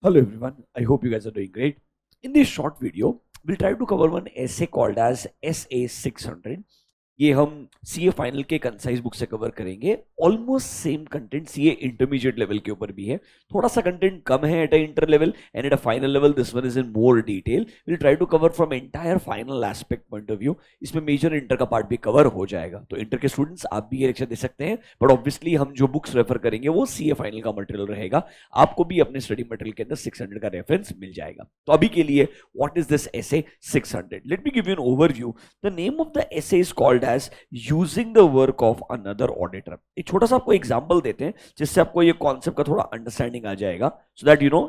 Hello everyone, I hope you guys are doing great. In this short video, we'll try to cover one essay called as SA 600. ये हम CA final के concise book से cover करेंगे. Almost same content CA intermediate level के ऊपर भी है. थोड़ा सा कंटेंट कम है at a inter level and at a final level this one is in more detail. Will try to cover from entire final aspect point of view. इसमें major inter का पार्ट भी कवर हो जाएगा. तो inter के students आप भी ये लेक्चर दे सकते हैं, बट ऑब्वियसली हम जो बुक्स रेफर करेंगे वो सीए फाइनल का मटेरियल रहेगा. आपको भी अपने स्टडी मटेरियल के अंदर 600 का रेफरेंस मिल जाएगा. तो अभी के लिए what is this S A 600? Let me give you an overview. The name of the S A is called as using the work of another auditor. एक छोटा सा आपको एग्जांपल देते हैं जिससे आपको ये कॉन्सेप्ट का थोड़ा अंडरस्टैंडिंग आ जाएगा, so that you know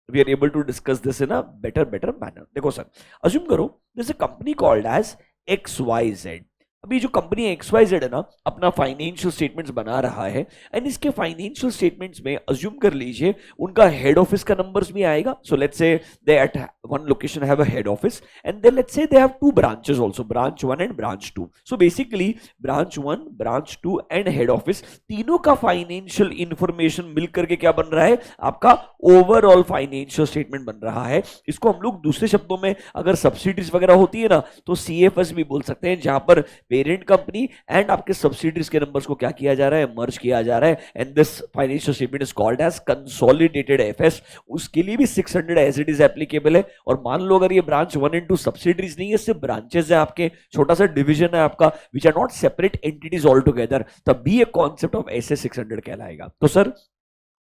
we are able to discuss this in a better manner. देखो सर, अज्यूम करो this a company called as XYZ. अभी जो कंपनी XYZ है ना, अपना फाइनेंशियल स्टेटमेंट्स बना रहा है एंड इसके फाइनेंशियल स्टेटमेंट्स में अज्यूम कर लीजिए उनका हेड ऑफिस का नंबर्स भी आएगा. So let's say they at one location have a head office and then let's say they have two branches also, branch 1 and branch 2. So basically branch 1, branch 2 and head office तीनों का financial information मिलकर के क्या बन रहा है? आपका overall financial statement बन रहा है. इसको हम लोग दूसरे शब्दों में अगर सब्सिडीज वगैरह होती है ना तो CFS भी बोल सकते हैं, जहां पर पेरेंट कंपनी एंड आपके सब्सिडीज के नंबर्स को क्या किया जा रहा है? मर्ज किया जा रहा है. And this financial statement is called as consolidated FS. उसके लिए भी 600 एज इट इज एप्लीकेबल है. और मान लो अगर ये ब्रांच 1 एंड 2 सब्सिडीज नहीं है, सिर्फ ब्रांचेस है आपके, छोटा सा डिवीजन है आपका, which are not separate entities all together, तब भी ये कॉन्सेप्ट ऑफ एसे 600 कहलाएगा. तो सर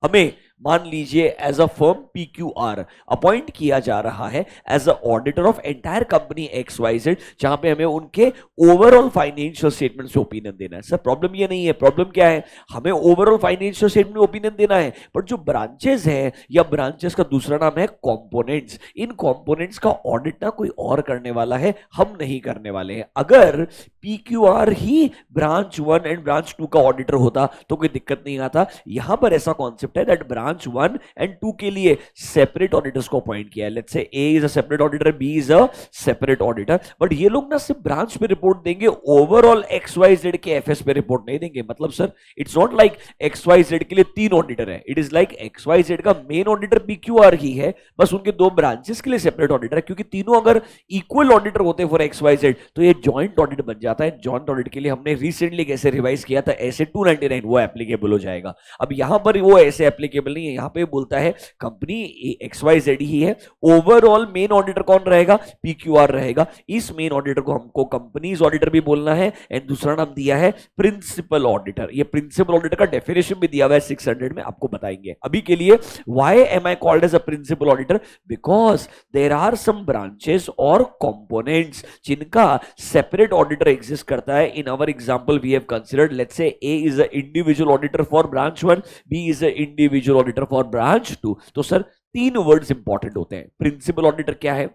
हमें मान लीजिए as a firm PQR appoint किया जा रहा है as a auditor of entire company XYZ, जहां पे हमें उनके ओवरऑल फाइनेंशियल स्टेटमेंट से ओपिनियन देना है. सर प्रॉब्लम ये नहीं है. प्रॉब्लम क्या है? हमें ओवरऑल फाइनेंशियल स्टेटमेंट में ओपिनियन देना है, बट जो ब्रांचेस है या ब्रांचेस का दूसरा नाम है कंपोनेंट्स, इन कंपोनेंट्स का ऑडिट ना कोई और करने वाला है, हम नहीं करने वाले हैं. अगर PQR he branch 1 and branch 2 का ऑडिटर होता तो कोई दिक्कत नहीं आता. यहां पर ऐसा कॉन्सेप्ट है दैट ब्रांच 1 एंड 2 के लिए सेपरेट ऑडिटर्स को अपॉइंट किया है. Let's say A is a separate auditor, B is a separate auditor, but ये लोग ना सिर्फ ब्रांच पे रिपोर्ट देंगे, ओवरऑल XYZ के FS पे रिपोर्ट नहीं देंगे. मतलब sir it's not like XYZ के लिए 3 ऑडिटर है. इट इज लाइक XYZ का मेन ऑडिटर PQR ही है, बस उनके 2 ब्रांचेस के लिए सेपरेट ऑडिटर है. क्योंकि तीनों अगर इक्वल ऑडिटर होते हैं फॉर XYZ तो ये जॉइंट ऑडिट बन जाता है. जॉइंट ऑडिट के लिए हमने रिसेंटली कैसे रिवाइज किया था, ऐसे 299 वो एप्लीकेबल हो जाएगा. अब यहां पर वो ऐसे एप्लीकेबल नहीं है. यहां पे बोलता है कंपनी XYZ ही है, ओवरऑल मेन ऑडिटर कौन रहेगा? PQR रहेगा. इस मेन ऑडिटर को हमको कंपनीज ऑडिटर भी बोलना है एंड दूसरा नाम दिया है प्रिंसिपल ऑडिटर. ये प्रिंसिपल ऑडिटर का डेफिनेशन भी दिया हुआ है 600 में, आपको बताएंगे. अभी के लिए why am I called as a principal auditor? Because there are some branches और कंपोनेंट्स जिनका सेपरेट ऑडिटर एग्जिस्ट करता है. In our example we have considered, let's say A is a individual auditor for branch 1, B is a individual auditor for branch 2. तो sir 3 words important होते हैं. Principal auditor क्या है,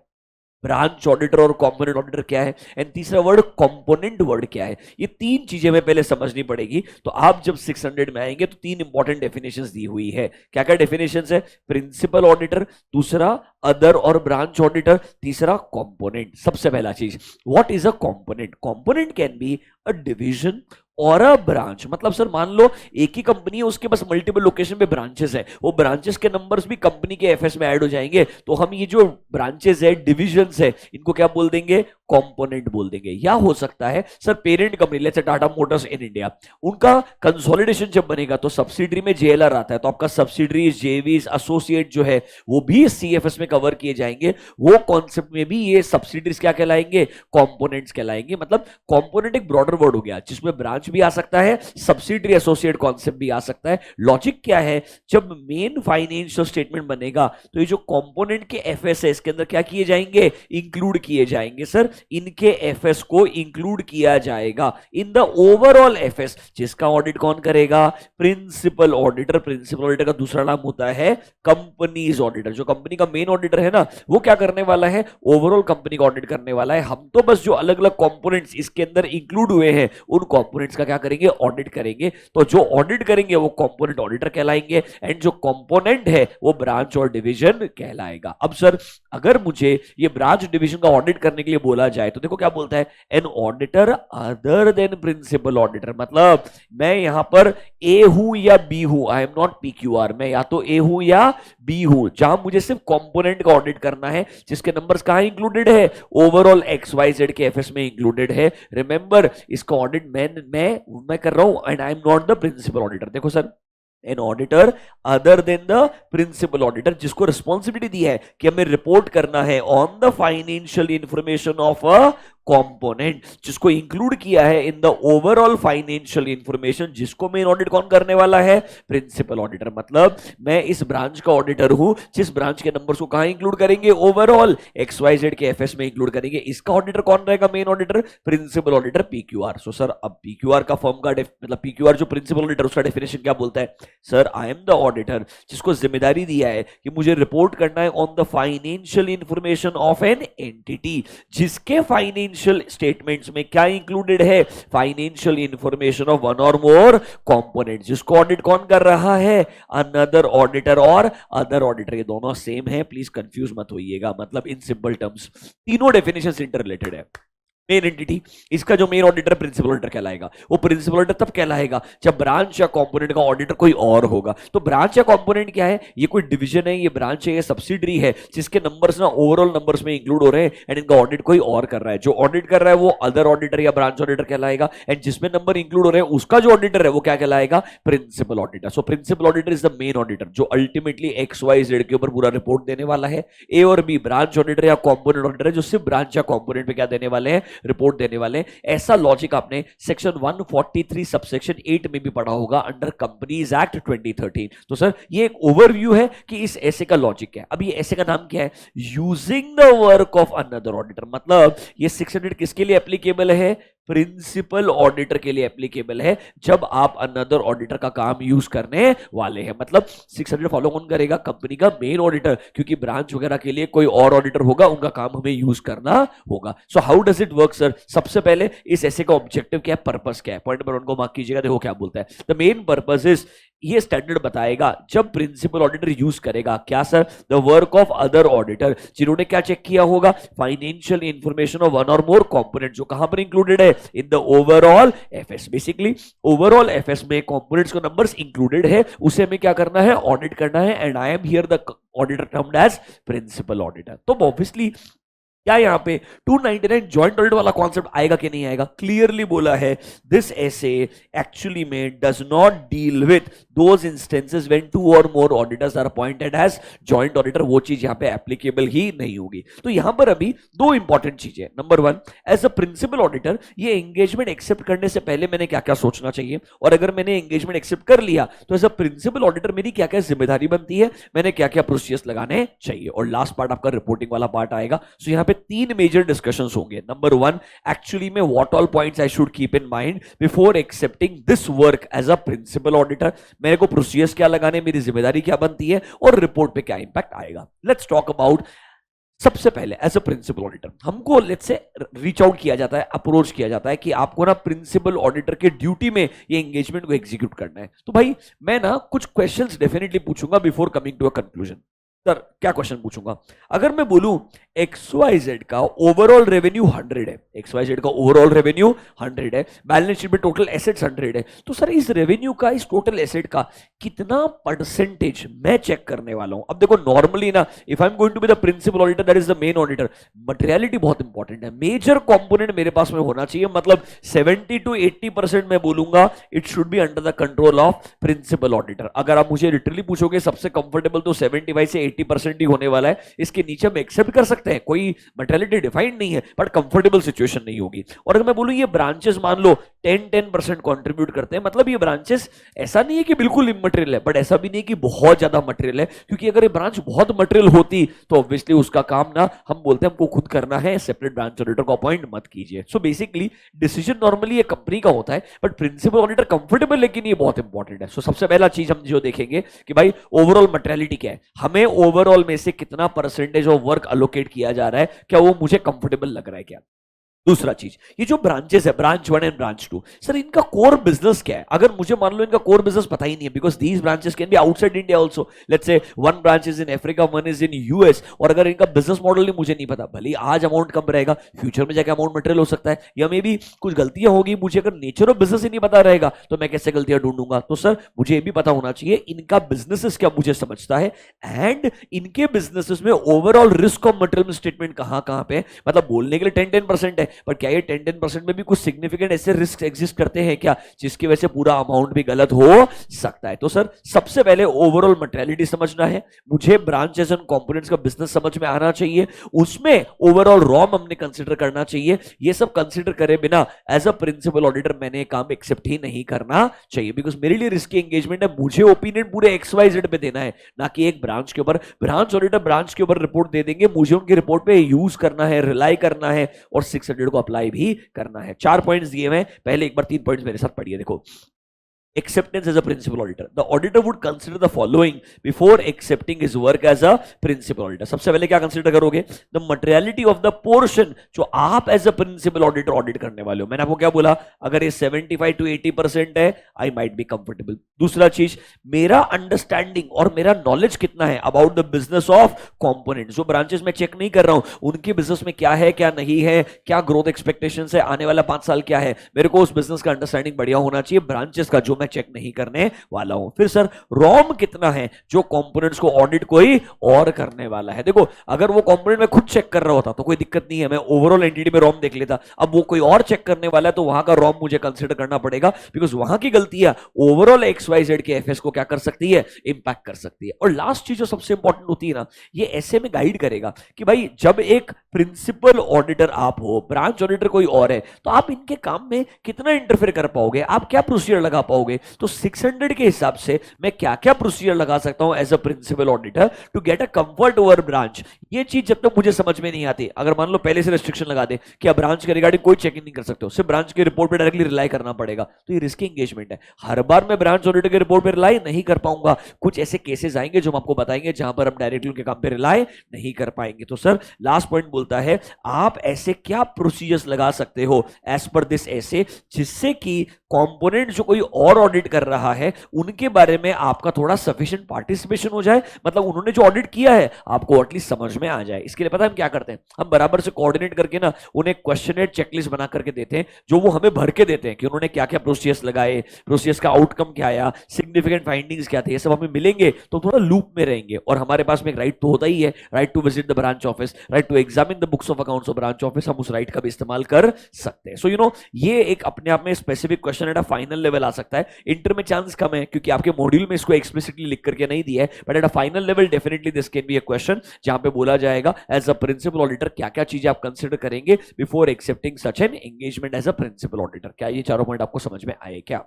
branch auditor और component auditor क्या है, and तीसरा word component word क्या है. ये 3 चीजें हमें पहले समझनी पड़ेगी. तो आप जब 600 में आएंगे तो 3 इंपॉर्टेंट डेफिनेशंस दी हुई है. क्या क्या डेफिनेशंस है? प्रिंसिपल ऑडिटर, दूसरा अदर और ब्रांच ऑडिटर, तीसरा कंपोनेंट. सबसे पहला चीज, what is a component? Component can be a division और अ ब्रांच. मतलब सर मान लो एक ही कंपनी है, उसके पास मल्टीपल लोकेशन पे ब्रांचेस है, वो ब्रांचेस के नंबर्स भी कंपनी के FS में ऐड हो जाएंगे. तो हम ये जो ब्रांचेस है, डिविजन्स है, इनको क्या बोल देंगे? कंपोनेंट बोल देंगे. या हो सकता है sir parent company, let's say Tata Motors in India, उनका कंसोलिडेशन जब बनेगा तो सब्सिडरी में JLR आता है, तो आपका सब्सिडरीज, JVs, एसोसिएट जो है वो भी CFS में कवर किए जाएंगे. वो कॉन्सेप्ट में भी ये सब्सिडरीज क्या कहलाएंगे? कंपोनेंट्स कहलाएंगे. मतलब कंपोनेंट एक ब्रॉडर वर्ड हो गया जिसमें ब्रांच भी आ सकता है, सब्सिडरी एसोसिएट कॉन्सेप्ट भी आ सकता है. लॉजिक क्या है? जब मेन फाइनेंशियल स्टेटमेंट बनेगा तो ये जो कंपोनेंट के FS है इसके अंदर क्या किए जाएंगे? इंक्लूड किए जाएंगे. सर इनके FS को इंक्लूड किया जाएगा इन द ओवरऑल FS, जिसका ऑडिट कौन करेगा? Principal auditor. प्रिंसिपल ऑडिटर का दूसरा नाम होता है कंपनीज ऑडिटर. जो कंपनी का मेन ऑडिटर है ना, वो क्या करने वाला है? ओवरऑल कंपनी का ऑडिट करने वाला है. हम तो बस जो अलग अलग कंपोनेंट्स इसके अंदर इंक्लूड हुए हैं उन कंपोनेंट्स का क्या करेंगे? ऑडिट करेंगे. तो जो ऑडिट करेंगे वो कंपोनेंट ऑडिटर कहलाएंगे एंड जो कंपोनेंट है वो ब्रांच और डिवीजन कहलाएगा. अब सर अगर मुझे ये ब्रांच डिवीजन का ऑडिट करने के लिए बोला जाए तो देखो क्या बोलता है, an auditor other than principal auditor, मतलब मैं यहां पर ए हूं या बी हूं, आई एम नॉट PQR, मैं या तो ए हूं या बी हूं, जहां मुझे सिर्फ कंपोनेंट का ऑडिट करना है जिसके नंबर्स कहां इंक्लूडेड है, ओवरऑल XYZ के FS में इंक्लूडेड है। रिमेंबर इसका ऑडिट मैं कर रहा हूं and I am not the principal auditor. देखो sir, an auditor other than the principal auditor, जिसको रिस्पॉन्सिबिलिटी दी है कि हमें रिपोर्ट करना है on the financial information of a component, जिसको इंक्लूड किया है in the overall financial information, जिसको मेन ऑडिट कौन करने वाला है, प्रिंसिपल ऑडिटर। मतलब मैं इस ब्रांच का ऑडिटर हूं, जिस ब्रांच के नंबर्स को कहां इंक्लूड करेंगे, ओवरऑल XYZ के FS में इंक्लूड करेंगे। इसका ऑडिटर कौन रहेगा, main auditor, principal auditor, PQR। So sir अब PQR का फर्म का मतलब PQR जो प्रिंसिपल ऑडिटर, उसका डेफिनेशन क्या बोलता है, sir I am the auditor जिसको जिम्मेदारी दिया है कि मुझे रिपोर्ट करना है on the financial information of an entity, जिसके फाइनेंशियल स्टेटमेंट्स में क्या इंक्लूडेड है, फाइनेंशियल इंफॉर्मेशन ऑफ वन और मोर कंपोनेंट, जिसको ऑडिट कौन कर रहा है, अनदर ऑडिटर और अदर ऑडिटर। ये दोनों सेम है, प्लीज कंफ्यूज मत होइएगा, मतलब इन सिंपल टर्म्स तीनों डेफिनेशन इंटर रिलेटेड है। मेन एंटिटी, इसका जो मेन ऑडिटर प्रिंसिपल ऑडिटर कहलाएगा, वो प्रिंसिपल ऑडिटर तब कहलाएगा जब ब्रांच या कंपोनेंट का ऑडिटर कोई और होगा। तो ब्रांच या कंपोनेंट क्या है, ये कोई डिवीजन है, ये ब्रांच है, ये सब्सिडरी है, जिसके नंबर्स ना ओवरऑल नंबर्स में इंक्लूड हो रहे हैं एंड इनका ऑडिट कोई और कर रहा है। जो ऑडिट कर रहा है वो अदर ऑडिटर या ब्रांच ऑडिटर कहलाएगा एंड जिसमें नंबर इंक्लूड हो रहे हैं उसका जो ऑडिटर है वो क्या कहलाएगा, principal auditor. So principal auditor is the main auditor जो अल्टीमेटली XYZ के ऊपर पूरा रिपोर्ट देने वाला है। ए और बी ब्रांच ऑडिटर या कंपोनेंट ऑडिटर है जो सिर्फ ब्रांच या कंपोनेंट पे क्या देने वाले हैं, रिपोर्ट देने वाले हैं। ऐसा लॉजिक आपने सेक्शन 143 सबसेक्शन 8 में भी पढ़ा होगा अंडर कंपनीज एक्ट 2013। तो सर ये एक ओवरव्यू है कि इस ऐसे का लॉजिक क्या है। अब ये ऐसे का नाम क्या है, using the work of another auditor, मतलब ये 600 किसके लिए एप्लीकेबल है, प्रिंसिपल ऑडिटर के लिए एप्लीकेबल है जब आप अनदर ऑडिटर का काम यूज करने वाले हैं। मतलब 600 फॉलो कौन करेगा, कंपनी का मेन ऑडिटर, क्योंकि ब्रांच वगैरह के लिए कोई और ऑडिटर होगा, उनका काम हमें यूज करना होगा। So how does it work sir, सबसे पहले इस ऐसे का ऑब्जेक्टिव क्या है, पर्पस क्या है, पॉइंट नंबर 1 को मार्क कीजिएगा। देखो क्या बोलता है, द मेन पर्पस इज, ये स्टैंडर्ड बताएगा जब प्रिंसिपल ऑडिटर यूज करेगा क्या sir, the work of other auditor, जिन्होंने क्या चेक किया होगा, फाइनेंशियल इंफॉर्मेशन ऑफ वन और मोर कंपोनेंट, जो कहां पर इंक्लूडेड है, in the overall FS। Basically overall FS में कंपोनेंट्स को नंबर्स इंक्लूडेड है, उसे हमें क्या करना है, ऑडिट करना है and I am here the auditor termed as principal auditor. तो ऑब्वियसली क्या यहां पे 299 जॉइंट ऑडिट वाला कॉन्सेप्ट आएगा कि नहीं आएगा, क्लियरली बोला है दिस ऐसे एक्चुअली में does not deal with those instances when 2 or more auditors are appointed as joint auditor, वो चीज यहां पे एप्लीकेबल ही नहीं होगी। तो यहां पर अभी दो इंपॉर्टेंट चीजें, number 1 as a principal auditor ये एंगेजमेंट एक्सेप्ट करने से पहले मैंने क्या क्या सोचना चाहिए, और अगर मैंने एंगेजमेंट एक्सेप्ट कर लिया तो एज अ प्रिंसिपल ऑडिटर मेरी क्या क्या जिम्मेदारी बनती है, मैंने क्या क्या प्रोसीजर्स लगाने चाहिए। और लास्ट पार्ट आपका रिपोर्टिंग वाला पार्ट आएगा। सो यहां पे 3 मेजर डिस्कशंस होंगे। नंबर 1 एक्चुअली में what all points I should keep in mind before accepting this work as a principal auditor, मेरे को प्रोसीजर्स क्या लगाने, मेरी जिम्मेदारी क्या बनती है और रिपोर्ट पे क्या इंपैक्ट आएगा। लेट्स टॉक अबाउट, सबसे पहले एज अ प्रिंसिपल ऑडिटर हमको लेट्स से रीच आउट किया जाता है, अप्रोच किया जाता है कि आपको ना प्रिंसिपल ऑडिटर के ड्यूटी में ये एंगेजमेंट को एग्जीक्यूट करना है। तो भाई मैं ना कुछ क्वेश्चंस डेफिनेटली पूछूंगा before coming to a conclusion. Sir क्या क्वेश्चन पूछूंगा, अगर मैं बोलूं XYZ का ओवरऑल रेवेन्यू 100 है, XYZ का ओवरऑल रेवेन्यू 100 है, बैलेंस शीट में टोटल एसेट्स 100 है, तो सर इस रेवेन्यू का, इस टोटल एसेट का कितना परसेंटेज मैं चेक करने वाला हूं। अब देखो नॉर्मली ना, if I am going to be the principal auditor that is the main auditor, materiality बहुत इंपॉर्टेंट है, मेजर कंपोनेंट मेरे पास में होना चाहिए, मतलब 70 to 80% मैं बोलूंगा it should be under the control of principal auditor. अगर आप मुझे लिटरली पूछोगे सबसे कंफर्टेबल तो 75 से 80% ही होने वाला है, इसके नीचे हम एक्सेप्ट कर सकते हैं, कोई मटेरियलिटी डिफाइंड नहीं है बट कंफर्टेबल सिचुएशन नहीं होगी। और अगर मैं बोलूं ये ब्रांचेस मान लो 10% कंट्रीब्यूट करते हैं, मतलब ये ब्रांचेस ऐसा नहीं है कि बिल्कुल इमटेरियल है बट ऐसा भी नहीं कि बहुत ज्यादा मटेरियल है, क्योंकि अगर ये ब्रांच बहुत मटेरियल होती तो ऑब्वियसली उसका काम ना हम बोलते हैं हमको खुद करना है, सेपरेट ब्रांच ऑडिटर को अपॉइंट मत कीजिए। सो बेसिकली डिसीजन नॉर्मली ये कंपनी का होता है बट प्रिंसिपल ऑडिटर कंफर्टेबल, लेकिन ये बहुत इंपॉर्टेंट है। सो सबसे पहला चीज हम जो देखेंगे कि भाई ओवरऑल मटेरियलिटी क्या है, हमें ओवरऑल में से कितना परसेंटेज ऑफ वर्क अलोकेट किया जा रहा है, क्या वो मुझे कंफर्टेबल लग रहा है क्या। दूसरा चीज, ये जो ब्रांचेस है, ब्रांच 1 एंड ब्रांच 2, सर इनका कोर बिजनेस क्या है? अगर मुझे मान लो इनका कोर बिजनेस पता ही नहीं है, because these branches can be outside India also, let's say one branch is in Africa, one is in US, और अगर इनका बिजनेस मॉडल ही मुझे नहीं पता, भले आज अमाउंट कम रहेगा, फ्यूचर में जाकर अमाउंट मटेरियल हो सकता है, या मे बी कुछ गलतियां होगी, मुझे अगर नेचर ऑफ बिजनेस ही नहीं पता रहेगा तो मैं कैसे गलतियां ढूंढूंगा? तो सर मुझे ये भी पता होना चाहिए इनका बिजनेसेस क्या मुझे समझता है, एंड इनके बिजनेसेस में overall risk of material statement कहां कहां पे, मतलब बोलने के लिए 10% है, पर क्या ये 10% में भी कुछ सिग्निफिकेंट ऐसे रिस्क एग्जिस्ट करते हैं क्या जिसकी वजह से पूरा अमाउंट भी गलत हो सकता है? तो सर सबसे पहले ओवरऑल मटेरियलिटी समझना है, मुझे ब्रांचेस एंड कंपोनेंट्स का बिजनेस समझ में आना चाहिए, उसमें ओवरऑल रॉम हमने कंसीडर करना चाहिए। ये सब कंसीडर करे बिना एज अ प्रिंसिपल ऑडिटर मैंने काम एक्सेप्ट ही नहीं करना चाहिए, बिकॉज मेरे लिए रिस्की एंगेजमेंट है, मुझे ओपिनियन पूरे XYZ पे देना है, ना कि एक ब्रांच के ऊपर। ब्रांच ऑडिटर ब्रांच के ऊपर रिपोर्ट दे देंगे, मुझे उनकी रिपोर्ट पे यूज करना है, रिलाई करना है, और 600 को अप्लाई भी करना है। 4 पॉइंट्स दिए हैं, पहले एक बार 3 पॉइंट्स मेरे साथ पढ़िए। देखो, acceptance as a principal auditor, the auditor would consider the following before accepting his work as a principal auditor। सबसे पहले क्या कंसीडर करोगे? the materiality of the portion जो आप as a principal auditor audit करने वाले हो। मैंने आपको क्या बोला? अगर ये 75 to 80% है, आई माइट बी कंफर्टेबल। दूसरा चीज, मेरा अंडरस्टैंडिंग और मेरा नॉलेज कितना है about the business of component. जो ब्रांचेस में चेक नहीं कर रहा हूं उनके बिजनेस में क्या है क्या नहीं है, क्या ग्रोथ एक्सपेक्टेशन है, आने वाला 5 साल क्या है, मेरे को उस बिजनेस का अंडरस्टैंडिंग बढ़िया होना चाहिए ब्रांचेस का, जो मैं चेक नहीं करने वाला हूं। फिर सर रॉम कितना है जो कंपोनेंट्स को ऑडिट कोई और करने वाला है। देखो, अगर वो कंपोनेंट में खुद चेक कर रहा होता तो कोई दिक्कत नहीं है, मैं ओवरऑल एंटिटी में रॉम देख लेता। अब वो कोई और चेक करने वाला है तो वहां का रॉम मुझे कंसीडर करना पड़ेगा, बिकॉज वहां की गलतियां ओवरऑल XYZ के एफएस को क्या कर सकती है? इंपैक्ट कर सकती है। और लास्ट चीज जो सबसे इंपॉर्टेंट होती है ना, ये ऐसे में गाइड करेगा कि भाई जब एक प्रिंसिपल ऑडिटर आप हो, ब्रांच ऑडिटर कोई और है, तो आप इनके काम में कितना इंटरफेयर कर पाओगे, आप क्या प्रोसीजर लगा पाओगे। तो 600 के हिसाब से मैं क्या क्या प्रोसीजर लगा सकता हूं as a principal auditor to get a comfort over branch. ये चीज जब तक मुझे समझ में नहीं आती, अगर मान लो पहले से रेस्ट्रिक्शन लगा दे कि आप ब्रांच के रिगार्डिंग कोई चेकिंग नहीं कर सकते हो, सिर्फ ब्रांच की रिपोर्ट पे डायरेक्टली रिलाई करना पड़ेगा, तो ये रिस्की एंगेजमेंट है। हर बार मैं ब्रांच ऑडिटर की रिपोर्ट पे रिलाई नहीं कर पाऊंगा, कुछ ऐसे केसेस आएंगे जो हम आपको बताएंगे जहां पर हम डायरेक्टली उनके काम पे रिलाई नहीं कर पाएंगे। तो सर लास्ट पॉइंट बोलता है आप ऐसे क्या प्रोसीजर्स लगा सकते हो एज पर दिस ऐसे, जिससे कि कंपोनेंट जो कोई और ऑडिट कर रहा है उनके बारे में आपका थोड़ा सफिशिएंट पार्टिसिपेशन हो जाए, मतलब उन्होंने जो ऑडिट किया है आपको एटलीस्ट समझ में आ जाए। इसके लिए पता है हम क्या करते हैं? हम बराबर से कोऑर्डिनेट करके ना उन्हें क्वेश्चनेट चेकलिस्ट बना करके देते हैं, जो वो हमें भर के देते हैं कि उन्होंने क्या क्या प्रोसीजर्स लगाए, प्रोसीजर्स का आउटकम क्या आया, सिग्निफिकेंट फाइंडिंग्स क्या थे, ये सब हमें मिलेंगे तो थोड़ा लूप में रहेंगे। और हमारे पास में एक राइट तो होता ही है, right to visit the branch office, right to examine the books of accounts of branch office, हम उस राइट का भी इस्तेमाल कर सकते हैं। सो यू नो, ये एक अपने आप में specific question at a final level आ सकता है। इंटर में चांस कम है क्योंकि आपके मॉड्यूल में इसको एक्सप्लिसिटली लिख करके नहीं दिया है, but at a final level definitely this can be a question जहां पे बोला जाएगा एज अ प्रिंसिपल ऑडिटर क्या क्या चीजें आप कंसीडर करेंगे before accepting such an engagement as a principal auditor. क्या ये चारों पॉइंट आपको समझ में आए? क्या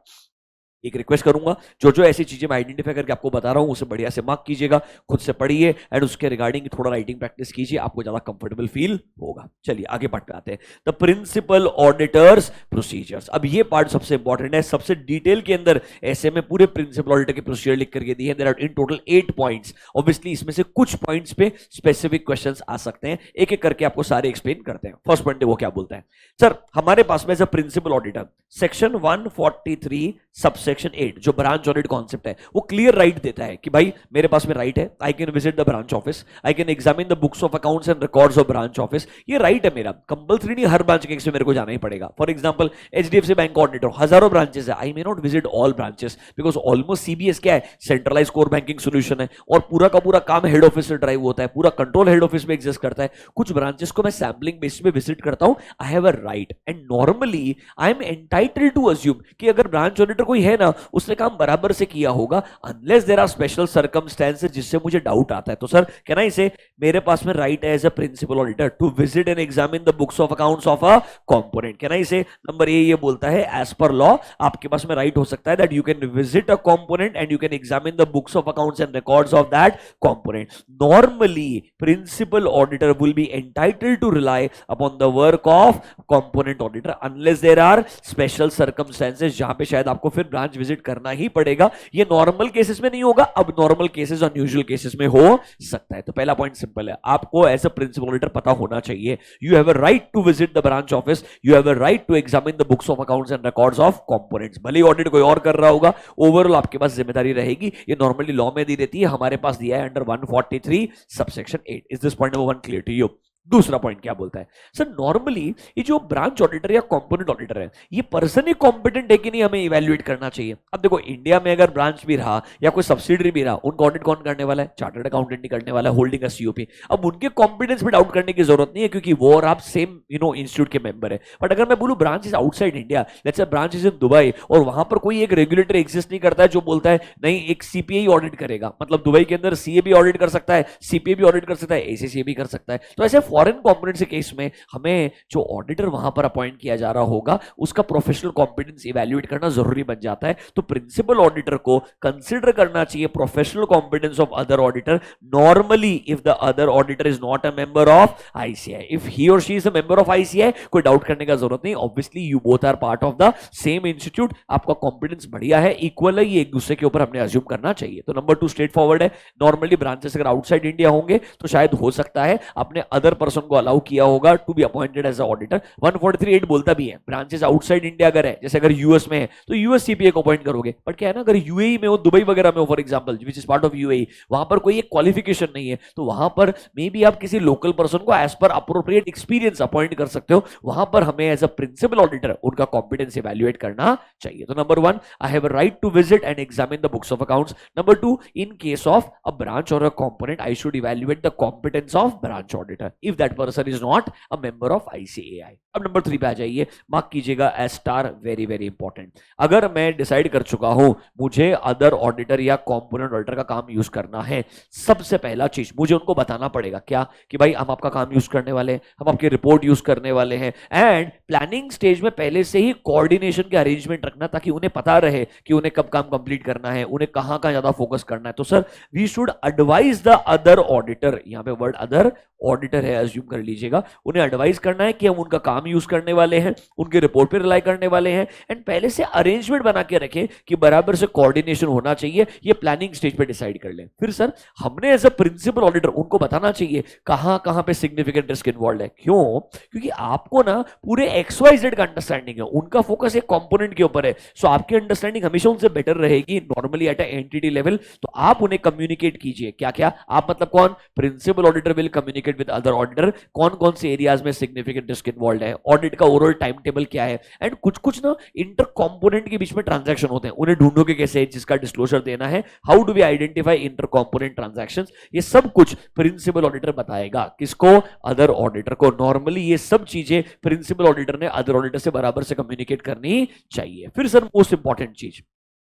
एक रिक्वेस्ट करूंगा, जो जो ऐसी चीजें मैं आइडेंटिफाई करके आपको बता रहा हूं उसे बढ़िया से मार्क कीजिएगा, खुद से पढ़िए एंड उसके रिगार्डिंग थोड़ा राइटिंग प्रैक्टिस कीजिए, आपको ज्यादा कंफर्टेबल फील होगा। चलिए आगे पार्ट पे आते हैं, द प्रिंसिपल ऑडिटर्स प्रोसीजर्स। अब ये पार्ट सबसे इंपॉर्टेंट है, सबसे डिटेल के अंदर ऐसे में पूरे प्रिंसिपल ऑडिटर के प्रोसीजर लिख करके दिए हैं। There are in total 8 points. Obviously इसमें से कुछ पॉइंट्स पे स्पेसिफिक क्वेश्चंस आ सकते हैं, एक एक करके आपको सारे एक्सप्लेन करते हैं। फर्स्ट पॉइंट वो क्या बोलता है? सर हमारे पास में as a principal auditor section 143 subsection 8 जो ब्रांच ऑडिट कॉन्सेप्ट है वो क्लियर राइट देता है कि भाई मेरे पास में राइट है, I can visit the branch office, I can examine the books of accounts and records of branch office. ये राइट है मेरा, कंपल्सरी नहीं हर ब्रांच के मेरे को जाना ही पड़ेगा। For example HDFC bank auditor, हजारों ब्रांचेस है, I may not visit all branches because almost CBS क्या है, सेंट्रलाइज कोर बैंकिंग सोल्यूशन है और पूरा का पूरा काम हेड ऑफिस से ड्राइव होता है, पूरा कंट्रोल हेड ऑफिस में एग्जिस्ट करता है। कुछ ब्रांचेस को मैं सैम्पलिंग बेसिस पे विजिट करता हूं, I have a right and normally I am entitled to assume कि अगर ब्रांच ऑडिटर कोई है ना उसने काम बराबर से किया होगा, unless there are special circumstances जिससे मुझे डाउट आता है। तो सर कैन आई से मेरे पास में राइट है as a principal auditor to visit and examine the books of accounts of a component. Can I say number ए ये बोलता है एज पर लॉ आपके पास में राइट हो सकता है that you can visit a component and you can examine the books of accounts and records of that component. Normally principal auditor will be entitled to rely upon the work of component auditor unless there are special circumstances जहां पे शायद आपको फिर branch visit करना ही पड़ेगा। ये normal cases में नहीं होगा, अब नॉर्मल केसेस और यूजुअल केसेस में हो सकता है। तो पहला पॉइंट सिंपल है, आपको एज अ प्रिंसिपल ऑडिटर पता होना चाहिए, you have a right to visit the branch office, you have a right to examine the books of accounts and records of components. भले ही ऑडिट कोई और कर रहा होगा, ओवरऑल आपके पास जिम्मेदारी रहेगी। ये नॉर्मली लॉ में दी रहती है, हमारे पास दिया है under 143 subsection 8। Is this point number 1 clear to you? दूसरा पॉइंट क्या बोलता है सर, नॉर्मली ये जो ब्रांच ऑडिटर या कंपोनेंट ऑडिटर है, ये पर्सन ही कॉम्पिटेंट है कि नहीं, हमें इवैल्यूएट करना चाहिए। अब देखो, इंडिया में अगर ब्रांच भी रहा या कोई सब्सिडरी भी रहा, उनका ऑडिट कौन करने वाला है? चार्टर्ड अकाउंटेंट ही करने वाला है, होल्डिंग अ सीओपी। अब उनके कॉम्पिटेंस पे डाउट करने की जरूरत नहीं है, क्योंकि वो और आप सेम इंस्टीट्यूट के मेंबर है। बट अगर मैं बोलूं branch is outside India, let's say branch is in Dubai, और वहां पर कोई एक रेगुलेटर एग्जिस्ट नहीं करता है जो बोलता है नहीं एक सीपीए ऑडिट करेगा, मतलब दुबई के अंदर सीए भी ऑडिट कर सकता है, सीपीए भी ऑडिट कर सकता है, एसीसीए भी कर सकता है। तो ऐसे फॉरेन कॉम्पोनेंट से केस में हमें जो ऑडिटर वहां पर अपॉइंट किया जा रहा होगा, उसका प्रोफेशनल कॉम्पिटेंस इवैल्यूएट करना जरूरी बन जाता है। तो प्रिंसिपल ऑडिटर को कंसीडर करना चाहिए professional competence of other auditor, normally if the other auditor is not a member of ICAI. If he or she is a member of ICAI, कोई डाउट करने का जरूरत नहीं, obviously you both are part of the same institute, आपका competence बढ़िया है, equal है, ये एक दूसरे के ऊपर हमने अज्यूम करना चाहिए। तो नंबर 2 स्ट्रेट फॉरवर्ड है, नॉर्मली ब्रांचेस अगर आउटसाइड इंडिया होंगे तो शायद हो सकता है आपने अदर पर्सन को अलाउ किया होगा to be appointed as a auditor. 143(8) बोलता भी है ब्रांचेस आउटसाइड इंडिया अगर है, जैसे अगर यूएस में है तो यूएस सीपीए को अपॉइंट करोगे। बट क्या है ना, अगर यूएई में हो, दुबई वगैरह में हो for example, which is part of UAE, वहां पर कोई एक क्वालिफिकेशन नहीं है, तो वहां पर मे बी आप किसी लोकल पर्सन को as per appropriate experience appoint कर सकते हो। वहां पर हमें एज अ प्रिंसिपल ऑडिटर उनका कॉम्पिटेंस इवैल्यूएट करना चाहिए। तो number 1, I have a right to visit and examine the books of accounts. Number 2, in case of a branch और a component, I should evaluate the competence of branch auditor if that person is not a member of ICAI. अब number 3 पे आ जाइए, mark कीजिएगा as star, very very important. अगर मैं decide कर चुका हूं मुझे अदर ऑडिटर या कंपोनेंट ऑडिटर का काम यूज करना है, सबसे पहला चीज मुझे उनको बताना पड़ेगा क्या, कि भाई हम आपका काम यूज करने वाले हैं, हम आपकी रिपोर्ट यूज करने वाले हैं। एंड प्लानिंग स्टेज में पहले से ही कोऑर्डिनेशन के अरेंजमेंट रखना, ताकि उन्हें पता रहे कि उन्हें कब काम कंप्लीट करना है, उन्हें कहां कहां ज्यादा फोकस करना है। तो sir we should advise the other auditor, यहां पे वर्ड अदर ऑडिटर है, अज्यूम कर लीजिएगा, उन्हें एडवाइस करना है कि हम उनका काम यूज करने वाले हैं, उनके रिपोर्ट पे रिलाई करने वाले हैं। एंड पहले से अरेंजमेंट बना के रखें कि बराबर से कोऑर्डिनेशन होना चाहिए, ये प्लानिंग स्टेज पे डिसाइड कर लें। फिर सर हमने एज अ प्रिंसिपल ऑडिटर उनको बताना चाहिए कहां कहां पे सिग्निफिकेंट रिस्क इन्वॉल्व है। क्यों? क्योंकि आपको ना पूरे XYZ का अंडरस्टैंडिंग है, उनका फोकस एक कंपोनेंट के ऊपर है, सो आपकी अंडरस्टैंडिंग हमेशा उनसे बेटर रहेगी normally at a entity level. तो आप उन्हें कम्युनिकेट कीजिए, क्या क्या आप मतलब कौन, principal auditor will communicate with other auditor, कौन कौन से एरियाज में सिग्निफिकेंट रिस्क इन्वॉल्व है, ऑडिट का ओवरऑल टाइम टेबल क्या है। एंड कुछ कुछ ना इंटर कंपोनेंट के बीच में ट्रांजैक्शन होते हैं, उन्हें ढूंढोगे कैसे, जिसका डिस्क्लोजर देना है, how do we identify inter component transactions, ये सब कुछ प्रिंसिपल ऑडिटर बताएगा। किसको? अदर ऑडिटर को। नॉर्मली ये सब चीजें प्रिंसिपल ऑडिटर ने अदर ऑडिटर से बराबर से कम्युनिकेट करनी चाहिए। फिर सर मोस्ट इंपॉर्टेंट चीज,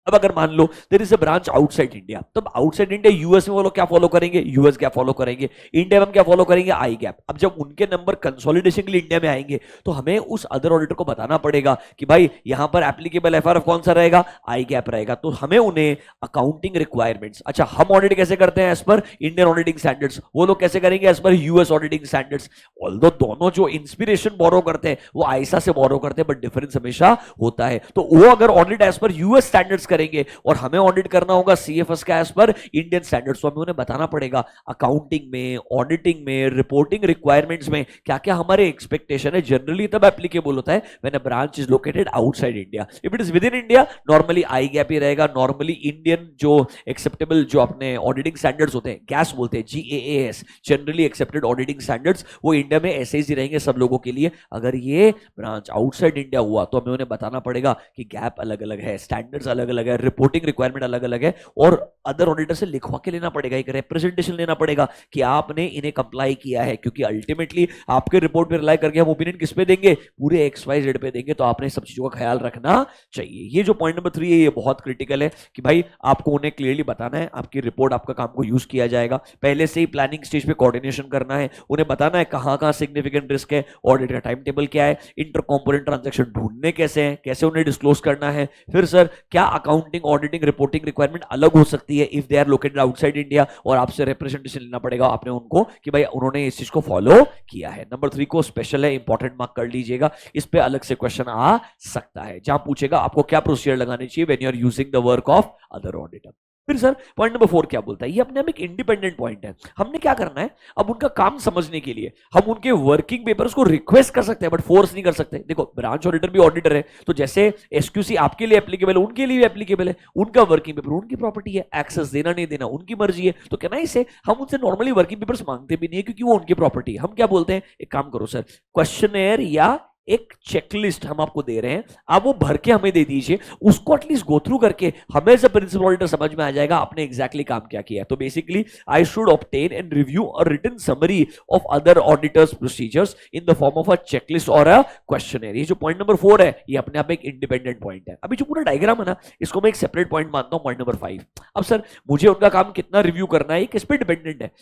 अब अगर मान लो there is a branch outside India, तब आउटसाइड इंडिया यूएस में वो लोग क्या फॉलो करेंगे, यूएस क्या फॉलो करेंगे, इंडिया में हम क्या फॉलो करेंगे, आई गैप। अब जब उनके नंबर कंसोलिडेशन के लिए इंडिया में आएंगे तो हमें उस अदर ऑडिटर को बताना पड़ेगा कि भाई यहां पर एप्लीकेबल एफआरएफ कौन सा रहेगा, आई गैप रहेगा। तो हमें उन्हें अकाउंटिंग रिक्वायरमेंट्स, अच्छा हम ऑडिट कैसे करते हैं as per Indian auditing standards, वो लोग कैसे करेंगे as per US auditing standards. Although दोनों जो इंस्पिरेशन बोरो करते हैं वो आईसा से बोरो करते हैं, बट डिफरेंस हमेशा होता है। तो वो अगर audit as per US standards करेंगे और हमें ऑडिट करना होगा सीएफएस का एज पर इंडियन स्टैंडर्ड्स, तो हमें उन्हें बताना पड़ेगा अकाउंटिंग में, ऑडिटिंग में, रिपोर्टिंग रिक्वायरमेंट्स में क्या क्या हमारे एक्सपेक्टेशन है। जनरली तब एप्लीकेबल होता है when a branch is located outside India. If it is within India normally I gap ही रहेगा। नॉर्मली इंडियन जो एक्सेप्टेबल जो अपने ऑडिटिंग स्टैंडर्ड्स होते हैं, गैस बोलते हैं, GAAS, generally accepted auditing standards, वो इंडिया में ऐसे ही रहेंगे सब लोगों के लिए। अगर ये ब्रांच आउटसाइड इंडिया हुआ तो हमें उन्हें बताना पड़ेगा कि गैप अलग अलग है, स्टैंडर्ड्स अलग अलग है, रिपोर्टिंग रिक्वायरमेंट अलग अलग है, और अदर ऑडिटर से लिखवा के लेना पड़ेगा, एक रिप्रेजेंटेशन लेना पड़ेगा कि आपने इन्हें कंप्लाई किया है। क्योंकि अल्टीमेटली आपके रिपोर्ट पे रिलाई करके हम ओपिनियन किस पे देंगे, पूरे XYZ पे देंगे। तो आपने सब चीजों का ख्याल रखना चाहिए। ये जो पॉइंट नंबर 3 है ये बहुत क्रिटिकल है कि भाई आपको उन्हें क्लियरली बताना है आपकी रिपोर्ट, आपका काम को यूज किया जाएगा, पहले से ही प्लानिंग स्टेज पे कोऑर्डिनेशन करना है, उन्हें बताना है कहां कहां सिग्निफिकेंट रिस्क है, ऑडिट का टाइम टेबल क्या है, इंटर कंपोनेंट ट्रांजैक्शन ढूंढने कैसे हैं, कैसे उन्हें डिस्क्लोज करना है। फिर सर क्या अकाउंटिंग, ऑडिटिंग, रिपोर्टिंग रिक्वायरमेंट अलग हो सकती है if they are located outside India, और आपसे रिप्रेजेंटेशन लेना पड़ेगा आपने उनको कि भाई उन्होंने इस चीज को फॉलो किया है। नंबर 3 को स्पेशल है, इंपॉर्टेंट मार्क कर लीजिएगा, इस पे अलग से क्वेश्चन आ सकता है जहां पूछेगा आपको क्या प्रोसीजर लगानी चाहिए when you are using the work of other auditor. फिर सर पॉइंट नंबर 4 क्या बोलता है, ये अपने आप एक इंडिपेंडेंट पॉइंट है। हमने क्या करना है, अब उनका काम समझने के लिए हम उनके वर्किंग पेपर्स को रिक्वेस्ट कर सकते हैं बट फोर्स नहीं कर सकते। देखो ब्रांच ऑडिटर भी ऑडिटर है, तो जैसे एसक्यूसी आपके लिए एप्लीकेबल है उनके लिए भी एप्लीकेबल है, उनका वर्किंग पेपर उनकी प्रॉपर्टी है, एक्सेस देना नहीं देना उनकी मर्जी है। तो कहना इसे हम उनसे नॉर्मली वर्किंग पेपर्स मांगते भी नहीं है क्योंकि वो उनकी प्रॉपर्टी है। हम क्या बोलते हैं, एक काम करो सर, क्वेश्चनेयर या एक चेकलिस्ट हम आपको दे रहे हैं, आप वो भर के हमें दे दीजिए, उसको एटलीस्ट गो थ्रू करके हमें एज अ प्रिंसिपल ऑडिटर समझ में आ जाएगा आपने एग्जैक्टली काम क्या किया है। तो basically I should obtain and review a written summary of other auditors procedures in the form of a checklist और अ क्वेश्चनर। ये जो पॉइंट नंबर 4 है ये अपने आप में एक इंडिपेंडेंट पॉइंट है। अभी जो पूरा डायग्राम है ना, इसको मैं एक सेपरेट पॉइंट मानता हूं, पॉइंट नंबर 5। अब सर मुझे उनका काम कितना रिव्यू करना है किस पे डिपेंडेंट है,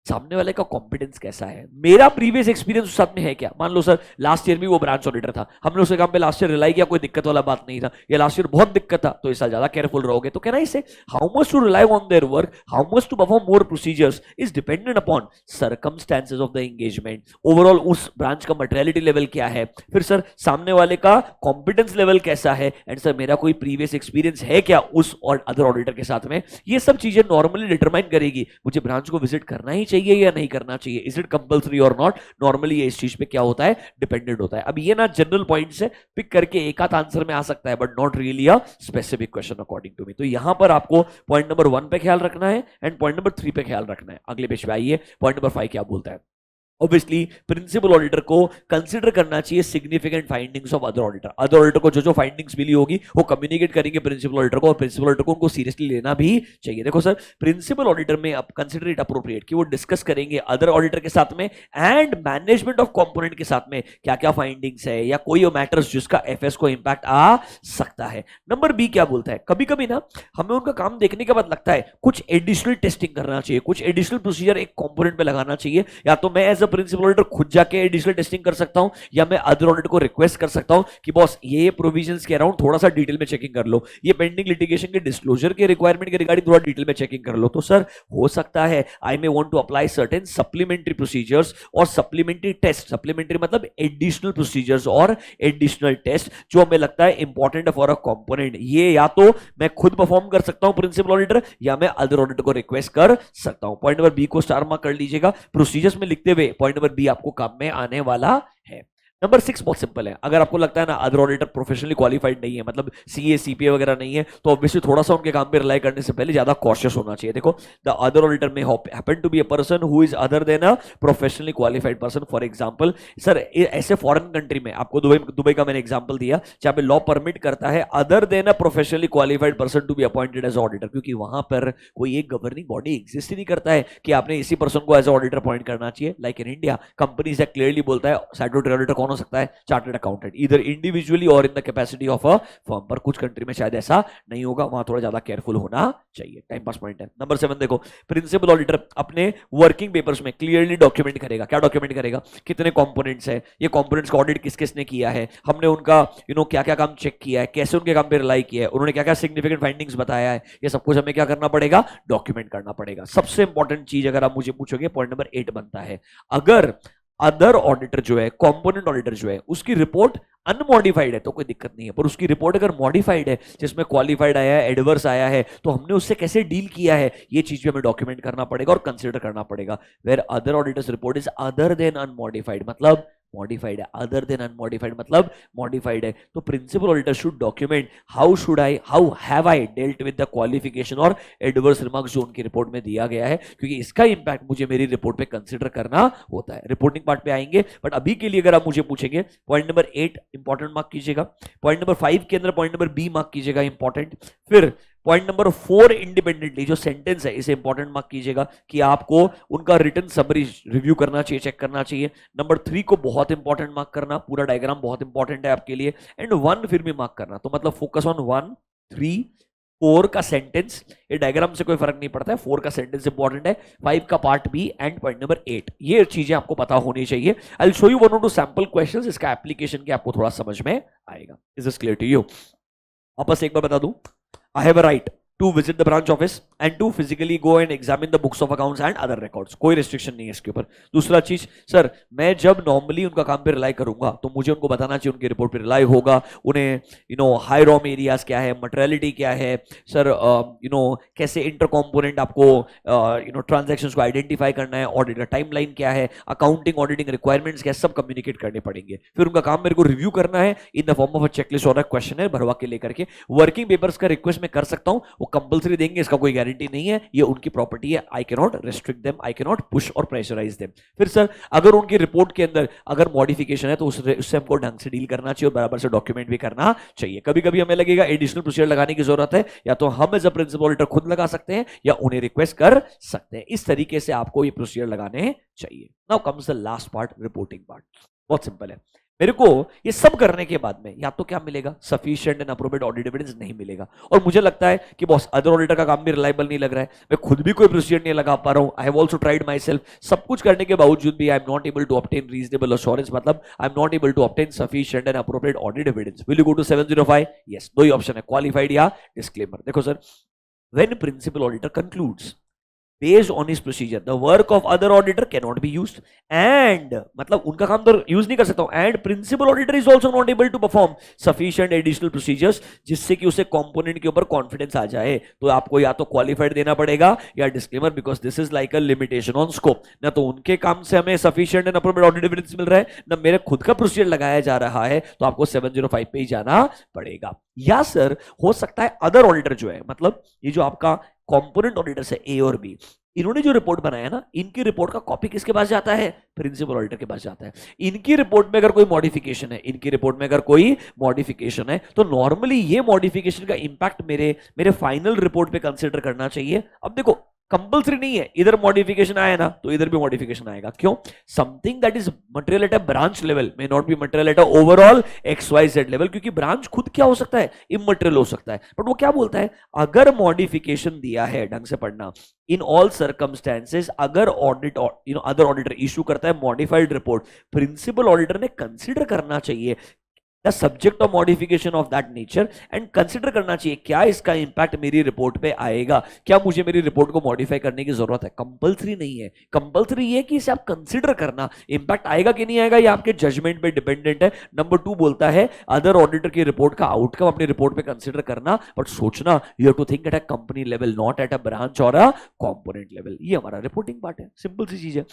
सामने वाले का कॉम्पिटेंस कैसा है, मेरा प्रीवियस एक्सपीरियंस उस साथ में है क्या। मान लो सर लास्ट ईयर भी वो ब्रांच ऑडिटर था, हमने उसके काम पे लास्ट ईयर रिलाई किया, कोई दिक्कत वाला बात नहीं था, या लास्ट ईयर बहुत दिक्कत था तो इस साल ज्यादा केयरफुल रहोगे। तो कहना इसे how much to rely on their work, how much to perform more procedures is dependent upon circumstances of the engagement, overall उस ब्रांच का मटेरियलिटी लेवल क्या है, फिर सर सामने वाले का कॉम्पिटेंस लेवल कैसा है, एंड सर मेरा कोई प्रीवियस एक्सपीरियंस है क्या उस और अदर ऑडिटर के साथ में। ये सब चीजें नॉर्मली डिटरमाइन करेगी मुझे ब्रांच को विजिट करना ही चाहिए या नहीं करना चाहिए, इज इट कंपल्सरी और नॉट। नॉर्मली ये इस चीज पे क्या होता है, डिपेंडेंट होता है। अब ये ना जनरल पॉइंट्स है, पिक करके एक आध आंसर में आ सकता है but not really a specific question according to me. तो यहां पर आपको पॉइंट नंबर 1 पे ख्याल रखना है एंड पॉइंट नंबर 3 पे ख्याल रखना है। अगले पेज पे आइए, पॉइंट नंबर 5 क्या बोलता है। ऑब्वियसली प्रिंसिपल ऑडिटर को कंसीडर करना चाहिए significant findings of other auditor. Other auditor को जो जो फाइंडिंग्स मिली होगी वो कम्युनिकेट करेंगे प्रिंसिपल ऑडिटर को, और प्रिंसिपल ऑडिटर को उनको सीरियसली लेना भी चाहिए। देखो सर प्रिंसिपल ऑडिटर में अब कंसीडर इट अप्रोप्रिएट कि वो डिस्कस करेंगे अदर ऑडिटर के साथ में एंड मैनेजमेंट ऑफ कंपोनेंट के साथ में क्या क्या फाइंडिंग्स है या कोई मैटर्स जिसका एफएस को इंपैक्ट आ सकता है। नंबर बी क्या बोलता है, कभी कभी ना हमें उनका काम देखने के बाद लगता है कुछ एडिशनल टेस्टिंग करना चाहिए, कुछ एडिशनल प्रोसीजर एक कंपोनेंट पे लगाना चाहिए, या तो मैं एज अ प्रिंसिपल ऑडिटर खुद जाके एडिशनल टेस्टिंग कर सकता हूं या मैं अदर ऑडिटर को रिक्वेस्ट कर सकता हूं कि बॉस ये प्रोविजंस के अराउंड थोड़ा सा डिटेल में चेकिंग कर लो, ये पेंडिंग लिटिगेशन के डिस्क्लोजर के रिक्वायरमेंट के रिगार्डिंग थोड़ा डिटेल में चेकिंग कर लो। तो सर हो सकता है I may want to apply certain supplementary procedures और सप्लीमेंट्री टेस्ट, सप्लीमेंट्री मतलब एडिशनल प्रोसीजर्स और एडिशनल टेस्ट जो हमें लगता है इंपॉर्टेंट है फॉर अ कंपोनेंट। ये या तो मैं खुद परफॉर्म कर सकता हूं प्रिंसिपल ऑडिटर या मैं अदर ऑडिटर को रिक्वेस्ट कर सकता हूं। पॉइंट नंबर बी को स्टार मार्क कर लीजिएगा, प्रोसीजर्स में लिखते हुए पॉइंट नंबर बी आपको काम में आने वाला है। नंबर 6 बहुत सिंपल है, अगर आपको लगता है ना अदर ऑडिटर प्रोफेशनली क्वालिफाइड नहीं है, मतलब सीए सीपीए वगैरह नहीं है, तो ऑब्वियसली थोड़ा सा उनके काम पे रिलाई करने से पहले ज्यादा कॉशियस होना चाहिए। देखो द अदर ऑडिटर में happen to be a person who is other than a professionally qualified person. For example sir ऐसे फॉरेन कंट्री में आपको दुबई का मैंने एग्जांपल दिया जहां पे लॉ परमिट करता है other than a professionally qualified person to be appointed as auditor, क्योंकि वहां पर कोई एक गवर्निंग बॉडी एग्जिस्ट ही नहीं करता है कि आपने इसी पर्सन को एज ऑडिटर अपॉइंट करना चाहिए। Like in India companies act clearly बोलता है स्टैट्यूटरी ऑडिटर कौन हो सकता है, चार्टर्ड अकाउंटेंट, इधर इंडिविजुअली और in the capacity of a firm. पर कुछ कंट्री में शायद ऐसा नहीं होगा, वहां थोड़ा ज्यादा केयरफुल होना चाहिए। टाइम पास पॉइंट है। नंबर 7 देखो, प्रिंसिपल ऑडिटर अपने वर्किंग पेपर्स में क्लियरली डॉक्यूमेंट करेगा। क्या डॉक्यूमेंट करेगा, कितने कंपोनेंट्स है, ये कंपोनेंट्स का ऑडिट किस किसने किया है, हमने उनका क्या क्या काम चेक किया है, कैसे उनके काम पे रिलाई किया है, उन्होंने क्या क्या सिग्निफिकेंट फाइंडिंग्स बताया है, ये सब कुछ हमें क्या करना पड़ेगा, डॉक्यूमेंट करना पड़ेगा। सबसे इंपॉर्टेंट चीज अगर आप मुझे पूछोगे पॉइंट नंबर 8 बनता है, अगर अदर ऑडिटर जो है, कंपोनेंट ऑडिटर जो है, उसकी रिपोर्ट अनमॉडिफाइड है तो कोई दिक्कत नहीं है, पर उसकी रिपोर्ट अगर मॉडिफाइड है जिसमें क्वालिफाइड आया है, एडवर्स आया है, तो हमने उससे कैसे डील किया है ये चीज भी हमें डॉक्यूमेंट करना पड़ेगा और कंसीडर करना पड़ेगा। Where other auditor's report is other than unmodified मतलब मॉडिफाइड है, अदर देन अनमॉडिफाइड मतलब मॉडिफाइड है, तो principal auditor should document how have I dealt with the qualification और एडवर्स रिमार्क्स जो उनकी रिपोर्ट में दिया गया है, क्योंकि इसका इंपैक्ट मुझे मेरी रिपोर्ट पे कंसीडर करना होता है। रिपोर्टिंग पार्ट पे आएंगे, बट अभी के लिए अगर आप मुझे पूछेंगे पॉइंट नंबर 8 इंपॉर्टेंट मार्क कीजिएगा, पॉइंट नंबर 5 के अंदर पॉइंट नंबर बी मार्क कीजिएगा इंपॉर्टेंट, फिर पॉइंट नंबर 4 इंडिपेंडेंटली जो सेंटेंस है इसे इंपॉर्टेंट मार्क कीजिएगा कि आपको उनका रिटन समरी रिव्यू करना चाहिए, चेक करना चाहिए। नंबर 3 को बहुत इंपॉर्टेंट मार्क करना, पूरा डायग्राम बहुत इंपॉर्टेंट है आपके लिए, एंड 1 फिर भी मार्क करना, तो मतलब फोकस ऑन 1, 3, 4 का सेंटेंस, ये डायग्राम से कोई फर्क नहीं पड़ता है, 4 का सेंटेंस इंपॉर्टेंट है, 5 का part B and point number 8, ये चीजें आपको पता होनी चाहिए। I will show you 1 or 2 sample questions, इसका एप्लीकेशन के आपको थोड़ा समझ में आएगा। Is this clear to you? वापस एक बार बता दूं, I have a right to visit the branch office and to physically go and examine the books of accounts and other records, कोई रिस्ट्रिक्शन नहीं है इसके ऊपर। दूसरा चीज, सर मैं जब नॉर्मली उनका काम पे रिलाई करूंगा तो मुझे उनको बताना चाहिए उनकी रिपोर्ट पे रिलाई होगा, उन्हें हाई रॉम एरियाज क्या है, मटेरियलिटी क्या है, सर कैसे इंटर कॉम्पोनेंट आपको ट्रांजेक्शंस को आइडेंटिफाई करना है, ऑडिट का टाइमलाइन क्या है, अकाउंटिंग ऑडिटिंग रिक्वायरमेंट्स क्या है, सब कम्युनिकेट करने पड़ेंगे। फिर उनका काम मेरे को रिव्यू करना है in the form of a checklist और अ क्वेश्चनर भरवा के लेकर के। वर्किंग पेपर्स का रिक्वेस्ट मैं कर सकता हूं, वो कंपलसरी देंगे, इसका कोई गारंटी नहीं है, ये उनकी प्रॉपर्टी है, I can not restrict them, I can not push और प्रेशराइज देम। फिर सर अगर उनकी रिपोर्ट के अंदर अगर मॉडिफिकेशन है तो उससे हमको ढंग से डील करना चाहिए और बराबर से डॉक्यूमेंट भी करना चाहिए। कभी कभी हमें लगेगा एडिशनल प्रोसीजर लगाने की जरूरत है, या तो हम एज अ प्रिंसिपल ऑडिटर खुद लगा सकते हैं या उन्हें रिक्वेस्ट कर सकते हैं। इस तरीके से आपको ये प्रोसीजर लगाने चाहिए। Now comes the last part, reporting part. बहुत सिंपल है, मेरे को ये सब करने के बाद में या तो क्या मिलेगा, sufficient and appropriate audit evidence नहीं मिलेगा। और मुझे लगता है कि बॉस अदर ऑडिटर का काम भी रिलायबल नहीं लग रहा है, मैं खुद भी कोई प्रोसीजर नहीं लगा पा रहा हूं। I have also tried myself, सब कुछ करने के बावजूद भी I am not able to obtain reasonable assurance, मतलब I am not able to obtain sufficient and appropriate audit evidence. Will you go to 705? Yes, दो ही ऑप्शन है, क्वालिफाइड या डिस्क्लेमर। देखो sir, when principal auditor concludes based on his procedure the work of other auditor cannot be used and मतलब उनका काम तो use नहीं कर सकता हूं, and principal auditor is also not able to perform sufficient additional procedures जिससे कि उसे कंपोनेंट के ऊपर कॉन्फिडेंस आ जाए, तो आपको या तो क्वालिफाइड देना पड़ेगा या disclaimer, because this is like a limitation on scope. ना तो उनके काम से हमें sufficient and appropriate audit evidence मिल रहा है, ना मेरे खुद का प्रोसीजर लगाया जा रहा है, तो आपको 705 पे ही जाना पड़ेगा। या सर हो सकता है अदर ऑडिटर जो है, मतलब ये जो आपका कंपोनेंट ऑडिटर्स है ए और बी, इन्होंने जो रिपोर्ट बनाया ना, इनकी रिपोर्ट का कॉपी किसके पास जाता है, प्रिंसिपल ऑडिटर के पास जाता है। इनकी रिपोर्ट में अगर कोई मॉडिफिकेशन है, इनकी रिपोर्ट में अगर कोई मॉडिफिकेशन है, तो नॉर्मली ये मॉडिफिकेशन का इंपैक्ट मेरे फाइनल रिपोर्ट पे कंसीडर करना चाहिए। अब देखो कंपल्सरी नहीं है, इधर मॉडिफिकेशन आया ना तो इधर भी मॉडिफिकेशन आएगा। क्यों? Something that is material at a branch level may not be material at a overall XYZ level, क्योंकि ब्रांच खुद क्या हो सकता है, इमटेरियल हो सकता है। बट वो क्या बोलता है, अगर मॉडिफिकेशन दिया है, ढंग से पढ़ना, इन ऑल सर्कमस्टेंसेस अगर ऑडिट अदर ऑडिटर इशू करता है मॉडिफाइड रिपोर्ट, प्रिंसिपल ऑडिटर ने कंसीडर करना चाहिए the subject of modification of that nature and consider करना चाहिए क्या इसका इंपैक्ट मेरी रिपोर्ट पे आएगा, क्या मुझे मेरी रिपोर्ट को मॉडिफाई करने की जरूरत है। कंपल्सरी नहीं है, कंपल्सरी ये कि इसे आप कंसिडर करना, इंपैक्ट आएगा कि नहीं आएगा ये आपके जजमेंट पे डिपेंडेंट है। नंबर 2 बोलता है अदर ऑडिटर की रिपोर्ट का आउटकम अपनी रिपोर्ट पे कंसिडर करना, बट सोचना you have to think at a company level, not at a branch और अ कंपोनेंट लेवल। ये हमारा रिपोर्टिंग पार्ट है, सिंपल सी चीज है।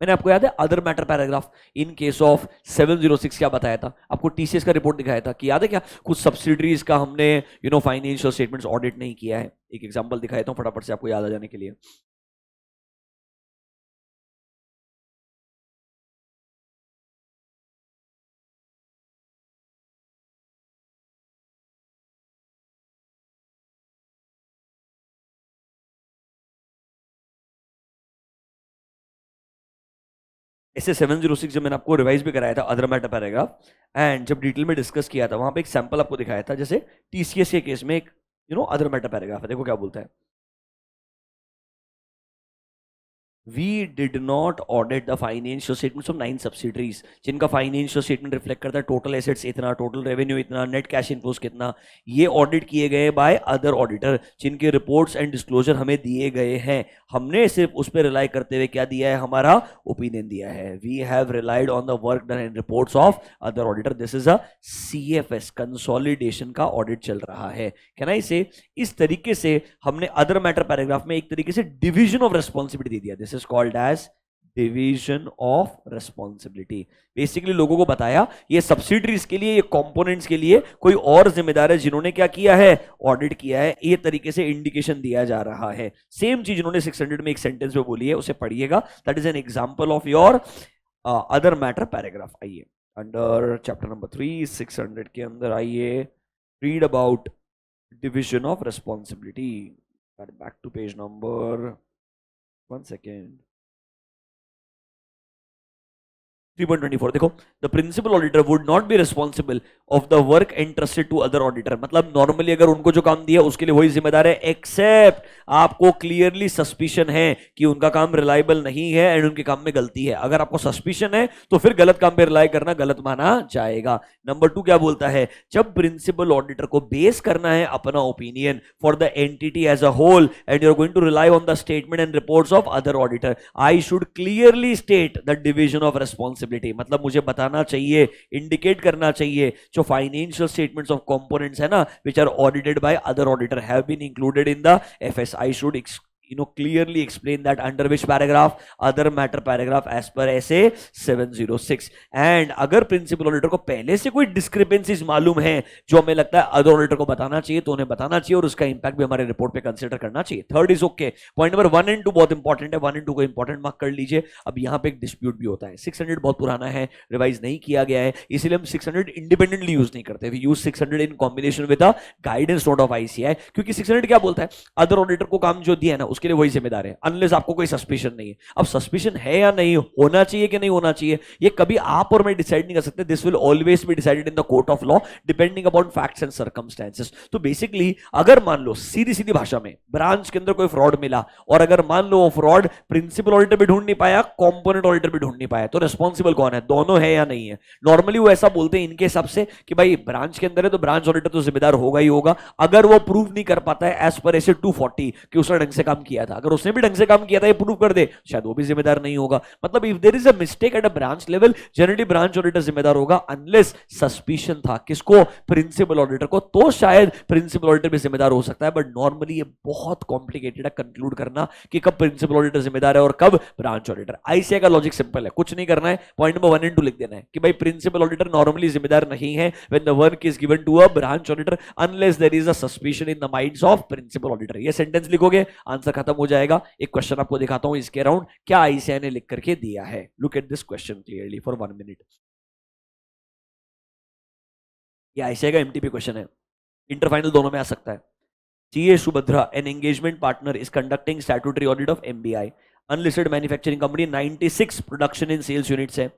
मैंने आपको याद है other matter paragraph in case of 706 क्या बताया था, आपको टीसीएस का रिपोर्ट दिखाया था कि याद है क्या, कुछ सब्सिडरीज का हमने फाइनेंशियल स्टेटमेंट्स ऑडिट नहीं किया है। एक एग्जांपल दिखाया था फटाफट से आपको याद आ जाने के लिए। ऐसे 706 जब मैंने आपको रिवाइज भी कराया था अदर मैटर पैराग्राफ, एंड जब डिटेल में डिस्कस किया था वहां पे एक सैंपल आपको दिखाया था, जैसे टीसीएस के केस में एक अदर मैटर पैराग्राफ है, देखो क्या बोलता है। We did not audit the financial statements of 9 subsidiaries जिनका फाइनेंशियल स्टेटमेंट रिफ्लेक्ट करता है टोटल एसेट्स इतना, टोटल रेवेन्यू इतना, नेट कैश इनफ्लोस कितना। ये ऑडिट किए गए बाय अदर ऑडिटर जिनके रिपोर्ट्स एंड डिस्क्लोजर हमें दिए गए हैं। हमने सिर्फ उस पर रिलाई करते हुए क्या दिया है, हमारा ओपिनियन दिया है। We have relied on the work done and reports of other auditor. This is a CFS consolidation का ऑडिट चल रहा है। कैन आई से इस तरीके से हमने अदर मैटर पैराग्राफ में एक तरीके से डिवीजन ऑफ रेस्पॉन्सिबिलिटी दे दिया। This is called as division of responsibility. Basically लोगों को बताया ये सब्सिडरीज के लिए, ये कंपोनेंट्स के लिए कोई और जिम्मेदार है जिन्होंने क्या किया है, ऑडिट किया है। ये तरीके से इंडिकेशन दिया जा रहा है। सेम चीज इन्होंने 600 में एक सेंटेंस में बोली है, उसे पढ़िएगा। That is an example of your other matter paragraph. आइए अंडर चैप्टर नंबर 3 600 के अंदर आइए, read about division of responsibility. Back to page number 1 second. 3.24 देखो, the principal auditor would not be responsible of the work entrusted to other auditor. मतलब normally अगर उनको जो काम दिया उसके लिए वही जिम्मेदार है, एक्सेप्ट आपको क्लियरली सस्पिशन है कि उनका काम रिलायबल नहीं है एंड उनके काम में गलती है। अगर आपको सस्पिशन है तो फिर गलत काम पे रिलाई करना गलत माना जाएगा। नंबर 2 क्या बोलता है, जब प्रिंसिपल ऑडिटर को बेस करना है अपना opinion for the entity as a whole and you are going to rely on the statement and reports of other auditor, I should clearly state the division of responsibility. मतलब मुझे बताना चाहिए, indicate करना चाहिए जो फाइनेंशियल स्टेटमेंट्स ऑफ कंपोनेंट्स है ना which are audited by other auditor have been included in the FS. I should clearly explain that under which paragraph, other matter paragraph as per SA 706। And अगर principal auditor को पहले से कोई discrepancies मालूम है जो हमें लगता है अदर ऑडिटर को बताना चाहिए तो उन्हें बताना चाहिए और उसका इंपैक्ट भी हमारे रिपोर्ट पे कंसीडर करना चाहिए। Third is okay. Point number 1 and 2 बहुत इंपॉर्टेंट है, 1 एंड 2 को इंपॉर्टेंट मार्क कर लीजिए। अब यहाँ पे एक डिस्प्यूट भी होता है, 600 बहुत पुराना है, रिवाइज नहीं किया गया है, इसीलिए हम 600 इंडिपेंडेंटली यूज नहीं करते, we use 600 in combination with a guidance note of ICI. क्योंकि 600 क्या बोलता है, अदर ऑडिटर को काम जो दिया है ना उसके लिए वही जिम्मेदार है अनलेस आपको कोई सस्पिशन नहीं है। अब सस्पिशन है या नहीं, होना चाहिए कि नहीं होना चाहिए, ये कभी आप और मैं डिसाइड नहीं कर सकते। This will always be decided in the court of law depending upon facts and circumstances. तो बेसिकली अगर मान लो सीधी सीधी भाषा में ब्रांच के अंदर कोई फ्रॉड मिला और अगर मान लो वो फ्रॉड प्रिंसिपल ऑडिटर भी ढूंढ नहीं पाया, कंपोनेंट ऑडिटर भी ढूंढ नहीं पाया, तो रिस्पॉन्सिबल कौन है, दोनों है या नहीं है। नॉर्मली वो ऐसा बोलते हैं इनके हिसाब से कि भाई ब्रांच के अंदर है तो ब्रांच ऑडिटर तो जिम्मेदार होगा ही होगा, अगर वो प्रूव नहीं कर पाता है एज पर ऐसे 240 कि उसने ढंग से काम किया था। अगर उसने भी ढंग से काम किया था ये प्रूव कर दे शायद वो भी जिम्मेदार नहीं होगा। मतलब if there is a mistake at a branch level generally branch auditor जिम्मेदार होगा अनलेस सस्पिशन था किसको, प्रिंसिपल ऑडिटर को, तो शायद प्रिंसिपल ऑडिटर भी जिम्मेदार हो सकता है। बट नॉर्मली ये बहुत कॉम्प्लिकेटेड है कंक्लूड करना कि कब प्रिंसिपल ऑडिटर जिम्मेदार है और कब ब्रांच ऑडिटर। आईसीआई का लॉजिक सिंपल है, कुछ नहीं करना है, पॉइंट नंबर 1 एंड 2 लिख देना है कि भाई प्रिंसिपल ऑडिटर नॉर्मली जिम्मेदार नहीं है when the work is given to a branch auditor unless there is a suspicion in the minds of principal auditor. ये सेंटेंस लिखोगे आंसर खत्म हो जाएगा। एक क्वेश्चन आपको दिखाता हूं इसके अराउंड क्या आईसीआई ने लिख करके दिया है। Look at this question clearly for 1 minute. ये आईसीआई का एमटीपी क्वेश्चन है, इंटर फाइनल दोनों में आ सकता है। TA Subhadra an engagement partner is conducting statutory audit of MBI unlisted manufacturing company, 96 production in sales units है।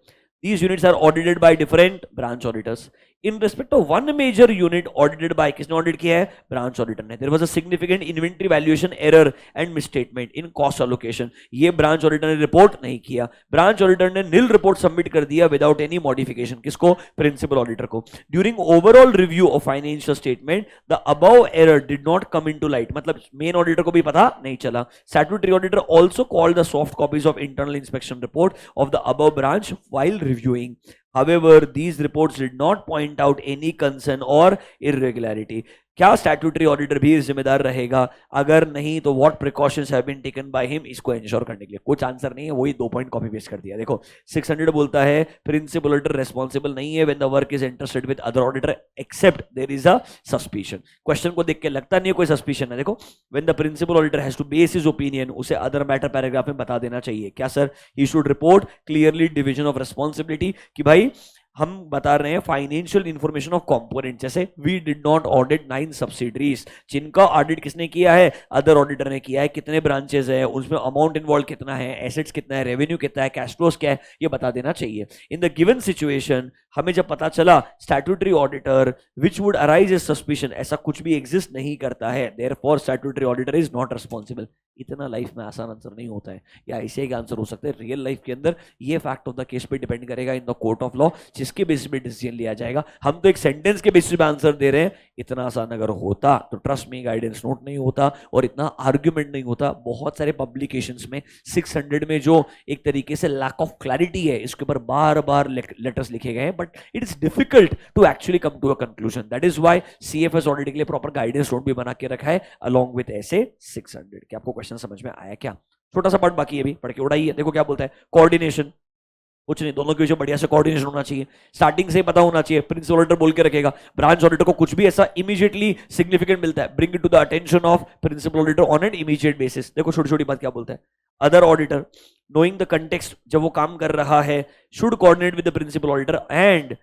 These units are audited by different branch auditors. In respect of one major unit audited by किसने audit किया है, branch auditor ने। There was a significant inventory valuation error and misstatement in cost allocation. ये branch auditor ने report नहीं किया, branch auditor ने नील report submit कर दिया विदाउट एनी मॉडिफिकेशन। किसको, प्रिंसिपल ऑडिटर को। During overall review of financial statement the above error did not come into light. मतलब मेन ऑडिटर को भी पता नहीं चला। Statutory auditor also called the soft copies of internal inspection report of the above branch while reviewing. However, these reports did not point out any concern or irregularity. क्या statutory auditor भी जिम्मेदार रहेगा, अगर नहीं तो what precautions have been taken by him, इसको ensure करने के लिए। कुछ आंसर नहीं है, वही 2 पॉइंट कॉपी पेस्ट कर दिया। देखो 600 बोलता है प्रिंसिपल ऑडिटर रेस्पॉन्सिबल नहीं है when the work is interested with other auditor except there is a suspicion. Question को देख के लगता नहीं है कोई सस्पिशन है। देखो when the principal auditor has to base his opinion, उसे अदर मैटर पैराग्राफ में बता देना चाहिए क्या sir, he should report clearly division of responsibility कि भाई हम बता रहे हैं फाइनेंशियल इंफॉर्मेशन ऑफ कंपोनेंट। जैसे we did not audit 9 subsidiaries, जिनका ऑडिट किसने किया है, अदर ऑडिटर ने किया है। कितने ब्रांचेस है, उसमें अमाउंट इन्वॉल्व कितना है, एसेट्स कितना है, रेवेन्यू कितना है, कैश फ्लोस क्या है, ये बता देना चाहिए। इन द गिवन सिचुएशन हमें जब पता चला statutory auditor which would arise A suspicion, ऐसा कुछ भी एग्जिस्ट नहीं करता है, therefore statutory auditor is not responsible. इतना लाइफ में आसान आंसर नहीं होता है, या ऐसे का आंसर हो सकता है रियल लाइफ के अंदर। ये फैक्ट ऑफ द केस पे डिपेंड करेगा in the court of law, जिसके बेसिस पे डिसीजन लिया जाएगा। हम तो एक सेंटेंस के बेसिस पे आंसर दे रहे हैं। इतना आसान अगर होता तो ट्रस्ट मी गाइडेंस नोट नहीं होता और इतना आर्ग्यूमेंट नहीं होता। बहुत सारे पब्लिकेशंस में 600 में जो एक तरीके से लैक ऑफ क्लैरिटी है, इसके ऊपर बार बार लेटर्स लिखे गए हैं, but it is difficult to actually come to a conclusion. That is why CFS audit के लिए प्रॉपर गाइडेंस नोट भी बना के रखा है अलॉन्ग विद ऐसे 600। क्या आपको क्वेश्चन समझ में आया क्या? छोटा सा पार्ट बाकी है, भी पढ़ के उड़ाइए। देखो क्या बोलता है, कोऑर्डिनेशन, कुछ नहीं, दोनों के बीच बढ़िया से कोऑर्डिनेशन होना चाहिए, स्टार्टिंग से पता होना चाहिए। प्रिंसिपल ऑडिटर बोल के रखेगा, ब्रांच ऑडिटर को कुछ भी ऐसा इमीडिएटली सिग्निफिकेंट मिलता है, bring it to the attention of principal auditor on an immediate basis. देखो छोटी छोटी बात क्या बोलता है, other auditor knowing the context, जब वो काम कर रहा है, should coordinate with the principal auditor and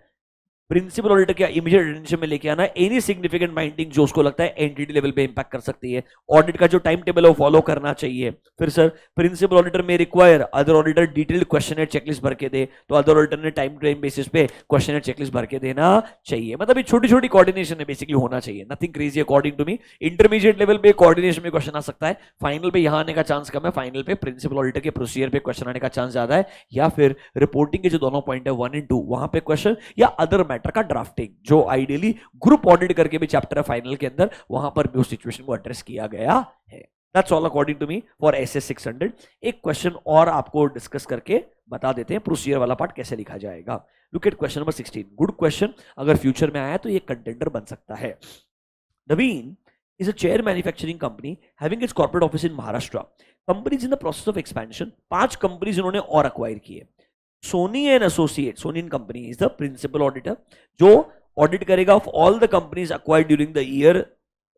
principal auditor क्या इमीडिएट अटेंशन में लेके आना एनी सिग्निफिकेंट फाइंडिंग जो उसको लगता है एंटिटी लेवल पे इंपैक्ट कर सकती है, ऑडिट का जो टाइम टेबल है वो फॉलो करना चाहिए। फिर सर प्रिंसिपल ऑडिटर में require other auditor detailed questionnaire checklist भर के दे, तो अदर ऑडिटर ने टाइम टू टाइम बेसिस पे क्वेश्चनर चेकलिस्ट भर के देना चाहिए। मतलब ये छोटी छोटी कोऑर्डिनेशन है बेसिकली होना चाहिए, nothing crazy according to me. Intermediate level पे कोऑर्डिनेशन में क्वेश्चन आ सकता है, फाइनल पे यहां आने का चांस कम है, फाइनल पे प्रिंसिपल ऑडिटर के प्रोसीजर पे क्वेश्चन आने का चांस ज्यादा है, या फिर रिपोर्टिंग के जो दोनों पॉइंट है 1 और 2 वहां पे क्वेश्चन, या अदर मैटर का ड्राफ्टिंग जो आइडियली ग्रुप ऑडिट करके भी चैप्टर है फाइनल के अंदर, वहां पर भी उस सिचुएशन को एड्रेस किया गया है। That's all according to me for SS 600। एक क्वेश्चन और आपको डिस्कस करके बता देते हैं प्रोसीजर वाला पार्ट कैसे लिखा जाएगा। Look at question number 16, good question, अगर फ्यूचर में आया तो ये कंटेंडर बन सकता है। नवीन is a chair manufacturing company having its corporate office in Maharashtra. Company is in the process of expansion. 5 companies इन्होंने और अक्वायर किए। Soni and associate, Soni and company is the principal auditor जो ऑडिट करेगा of all the companies acquired during the year.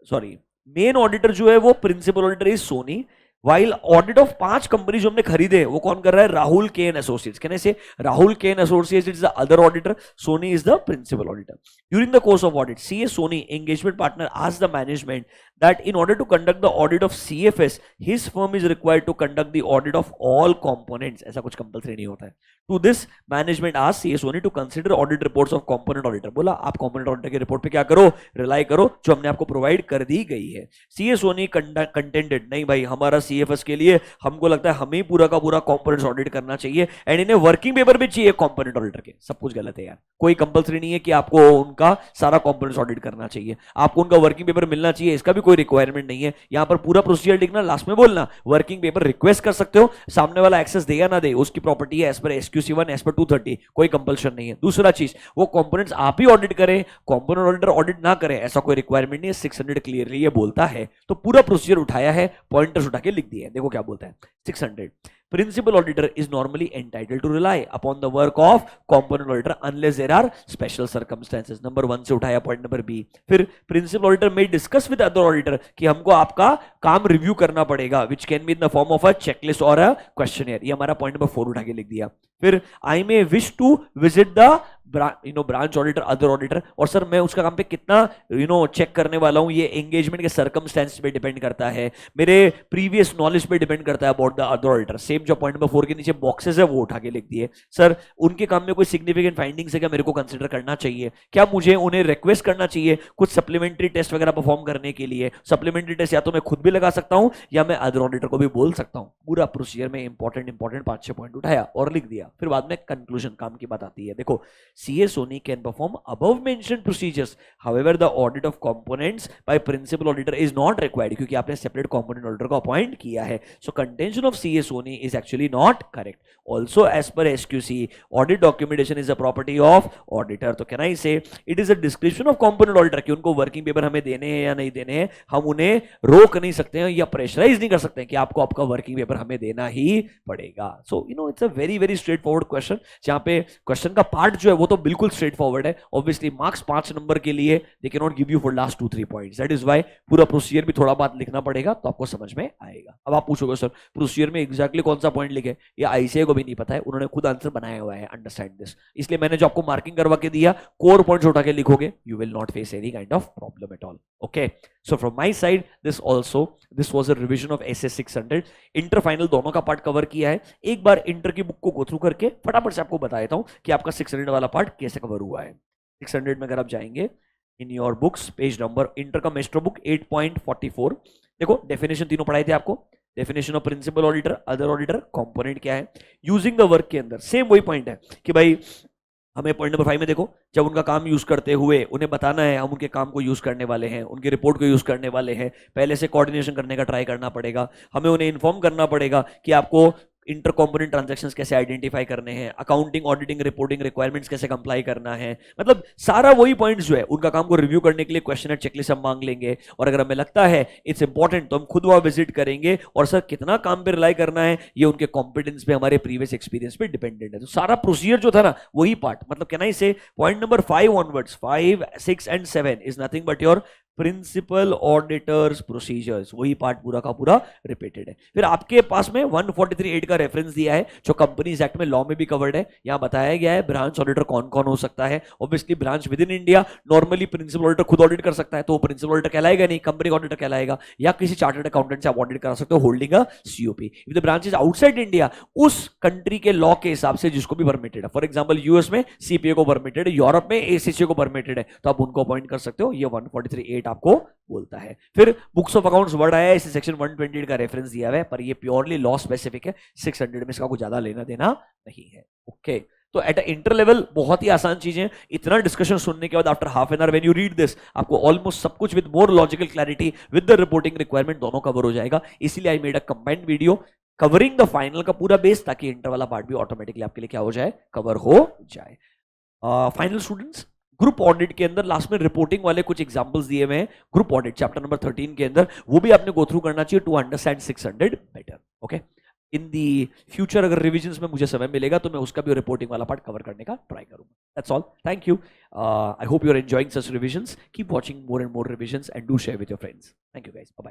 Sorry, main auditor जो है वो principal auditor is Soni, while audit of 5 company जो हमने खरीदे वो कौन कर रहा है, Rahul K and associates. Can I say Rahul K and associates is the other auditor, Soni is the principal auditor. During the course of audit CA Soni engagement partner asked the management that in order to conduct the audit of CFS his firm is required to conduct the audit of all components। ऐसा कुछ compulsory नहीं होता है। To this management asked CA Sony to consider audit reports of component auditor। बोला आप component auditor की report पे क्या करो, रिलाई करो जो हमने आपको प्रोवाइड कर दी गई है। CA Sony कंटेंडेड नहीं भाई हमारा CFS के लिए हमको लगता है हमें पूरा का पूरा components ऑडिट करना चाहिए एंड इन्हें वर्किंग पेपर भी चाहिए component auditor के। सब कुछ गलत है यार, कोई कंपलसरी नहीं है कि आपको उनका सारा components ऑडिट करना चाहिए, आपको उनका वर्किंग पेपर मिलना चाहिए, इसका भी कोई रिक्वायरमेंट नहीं है। यहां पर पूरा प्रोसीजर लिखना, लास्ट में बोलना वर्किंग पेपर रिक्वेस्ट कर सकते हो, सामने वाला एक्सेस दे या ना दे उसकी प्रॉपर्टी है, as per SQC1 as per 230, कोई कंपल्शन नहीं है। दूसरा चीज वो कंपोनेंट्स आप ही ऑडिट करें, कंपोनेंट ऑडिटर ऑडिट ना करें, ऐसा कोई रिक्वायरमेंट नहीं है। 600 क्लियरली ये बोलता है, तो पूरा प्रोसीजर उठाया है, पॉइंटर्स उठा के लिख दिए हैं। देखो क्या बोलता है 600, Principal auditor is normally entitled to rely upon the work of component auditor unless there are special circumstances। Number 1 से उठाया पॉइंट नंबर बी। फिर principal auditor may discuss with other auditor कि हमको आपका काम रिव्यू करना पड़ेगा, which can be in the form of a checklist or a questionnaire। ये हमारा पॉइंट नंबर 4 उठा के लिख दिया। फिर I may wish to visit the branch auditor other auditor, और सर मैं उसका काम पे कितना चेक करने वाला हूं, ये एंगेजमेंट के सर्कमस्टेंस पे डिपेंड करता है, मेरे प्रीवियस नॉलेज पे डिपेंड करता है about the other auditor. Same जो पॉइंट नंबर 4 के नीचे बॉक्सेस है वो उठा के लिख दिए। सर उनके काम में कोई सिग्निफिकेंट फाइंडिंग्स है क्या, मेरे को कंसिडर करना चाहिए क्या, मुझे उन्हें रिक्वेस्ट करना चाहिए कुछ सप्लीमेंट्री टेस्ट वगैरह परफॉर्म करने के लिए। सप्लीमेंट्री टेस्ट या तो मैं खुद भी लगा सकता हूं या मैं अदर ऑडिटर को भी बोल सकता हूं। पूरा प्रोसीजर में इंपॉर्टेंट 5-6 पॉइंट उठाया और लिख दिया। फिर बाद में कंक्लूजन काम की बात आती है। देखो CA Sony can perform above mentioned procedures, however the audit of components by principal auditor is not required, क्योंकि आपने separate component auditor को अपॉइंट किया है। So contention of CA Sony is actually not correct। Also as per SQC audit documentation is a property of auditor। तो can I say it is a discretion of component auditor कि उनको working paper हमें देने हैं या नहीं देने हैं, हम उन्हें रोक नहीं सकते हैं या प्रेशराइज नहीं कर सकते हैं कि आपको आपका वर्किंग पेपर हमें देना ही पड़ेगा। So it's a very very straightforward question, जहां पे क्वेश्चन का पार्ट जो है वो तो बिल्कुल स्ट्रेट फॉरवर्ड है। ऑब्वियसली मार्क्स 5 नंबर के लिए they can not give you for last 2-3 points, that is why पूरा प्रोसीजर भी थोड़ा बात लिखना पड़ेगा तो आपको समझ में आएगा। अब आप पूछोगे सर प्रोसीजर में एग्जैक्टली कौन सा पॉइंट लिखे, ये आईसीआई को भी नहीं पता है, उन्होंने खुद आंसर बनाया हुआ है, अंडरस्टैंड दिस। इसलिए मैंने जो आपको मार्किंग करवा के दिया, कोर पॉइंट्स उठा के लिखोगे, you will not face any kind of problem at all. Okay, so from my side this was a revision of SS 600। Inter final दोनों का पार्ट कवर किया है। एक बार इंटर की बुक को गो थ्रू करके फटाफट से आपको बता देता हूं कि आपका 600 वाला पार्ट कैसे कवर हुआ है। 600 में अगर आप जाएंगे in your books, page number inter का मेस्टर बुक 8.44, देखो डेफिनेशन तीनों पढ़ाए थे आपको। Definition of principal auditor, other auditor, component क्या है, यूजिंग द वर्क के अंदर सेम वही पॉइंट है कि भाई हमें पॉइंट नंबर 5 में देखो, जब उनका काम यूज करते हुए उन्हें बताना है हम उनके काम को यूज करने वाले हैं, उनकी रिपोर्ट को यूज करने वाले हैं, पहले से कोऑर्डिनेशन करने का ट्राई करना पड़ेगा, हमें उन्हें इन्फॉर्म करना पड़ेगा कि आपको इंटर कॉम्पोनेंट ट्रांजैक्शंस कैसे आइडेंटिफाई करने हैं, अकाउंटिंग ऑडिटिंग रिपोर्टिंग रिक्वायरमेंट्स कैसे कंप्लाई करना है, मतलब सारा वही पॉइंट्स जो है उनका काम को रिव्यू करने के लिए क्वेश्चन चेकलिस्ट हम मांग लेंगे। और अगर हमें लगता है इट्स इंपॉर्टेंट तो हम खुद वहां विजिट करेंगे, और सर कितना काम पे रिलाई करना है ये उनके कॉम्पिटेंस पे, हमारे प्रीवियस एक्सपीरियंस पे डिपेंडेंट है। तो सारा प्रोसीजर जो था ना वही पार्ट, मतलब can I say point number 5 onwards, 5, 6 and 7 is nothing but your principal auditor's procedures, वही पार्ट पूरा का पूरा रिपीटेड है। फिर आपके पास में 143(8) का रेफरेंस दिया है जो कंपनीज एक्ट में लॉ में भी कवर्ड है। यहां बताया गया है ब्रांच ऑडिटर कौन कौन हो सकता है। Obviously branch within India, normally principal auditor खुद ऑडिट कर सकता है तो प्रिंसिपल ऑडिटर कहलाएगा नहीं, कंपनी ऑडिटर कहलाएगा, या किसी चार्टर्ड अकाउंटेंट से आप ऑडिट करा सकते हो holding a COP. If the branch is outside India, उस कंट्री के लॉ के हिसाब से जिसको भी परमिटेड है, फॉर एग्जांपल यूएस में सीपीए को परमिटेड है, यूरोप में एसीसीए को परमिटेड है, तो आप उनको अपॉइंट कर सकते हो। ये 143(8) आपको बोलता है। फिर बुक्स ऑफ अकाउंट्स वर्ड आया है, इसे सेक्शन 128 का रेफरेंस दिया हुआ है, पर ये प्योरली लॉ स्पेसिफिक है, 600 में इसका कुछ ज्यादा लेना देना नहीं है। ओके, तो एट इंटर लेवल बहुत ही आसान चीजें। इतना डिस्कशन सुनने के बाद after half an hour when you read this, आपको ऑलमोस्ट सब कुछ with more logical clarity with the reporting requirement दोनों कवर हो जाएगा। इसीलिए I made a combined video covering the final का पूरा बेस, ताकि इंटर वाला पार्ट भी ऑटोमेटिकली आपके लिए क्या हो जाए, कवर हो जाए। फाइनल स्टूडेंट्स, ग्रुप ऑडिट के अंदर लास्ट में रिपोर्टिंग वाले कुछ एग्जांपल्स दिए हुए हैं ग्रुप ऑडिट चैप्टर नंबर 13 के अंदर, वो भी आपने गो थ्रू करना चाहिए to understand 600 better. Okay, in the future अगर रिविजन्स में मुझे समय मिलेगा तो मैं उसका भी रिपोर्टिंग वाला पार्ट कवर करने का ट्राई करूंगा। That's all, thank you. I hope you are enjoying such revisions, keep watching more and more revisions and do share with your friends. Thank you guys, bye bye.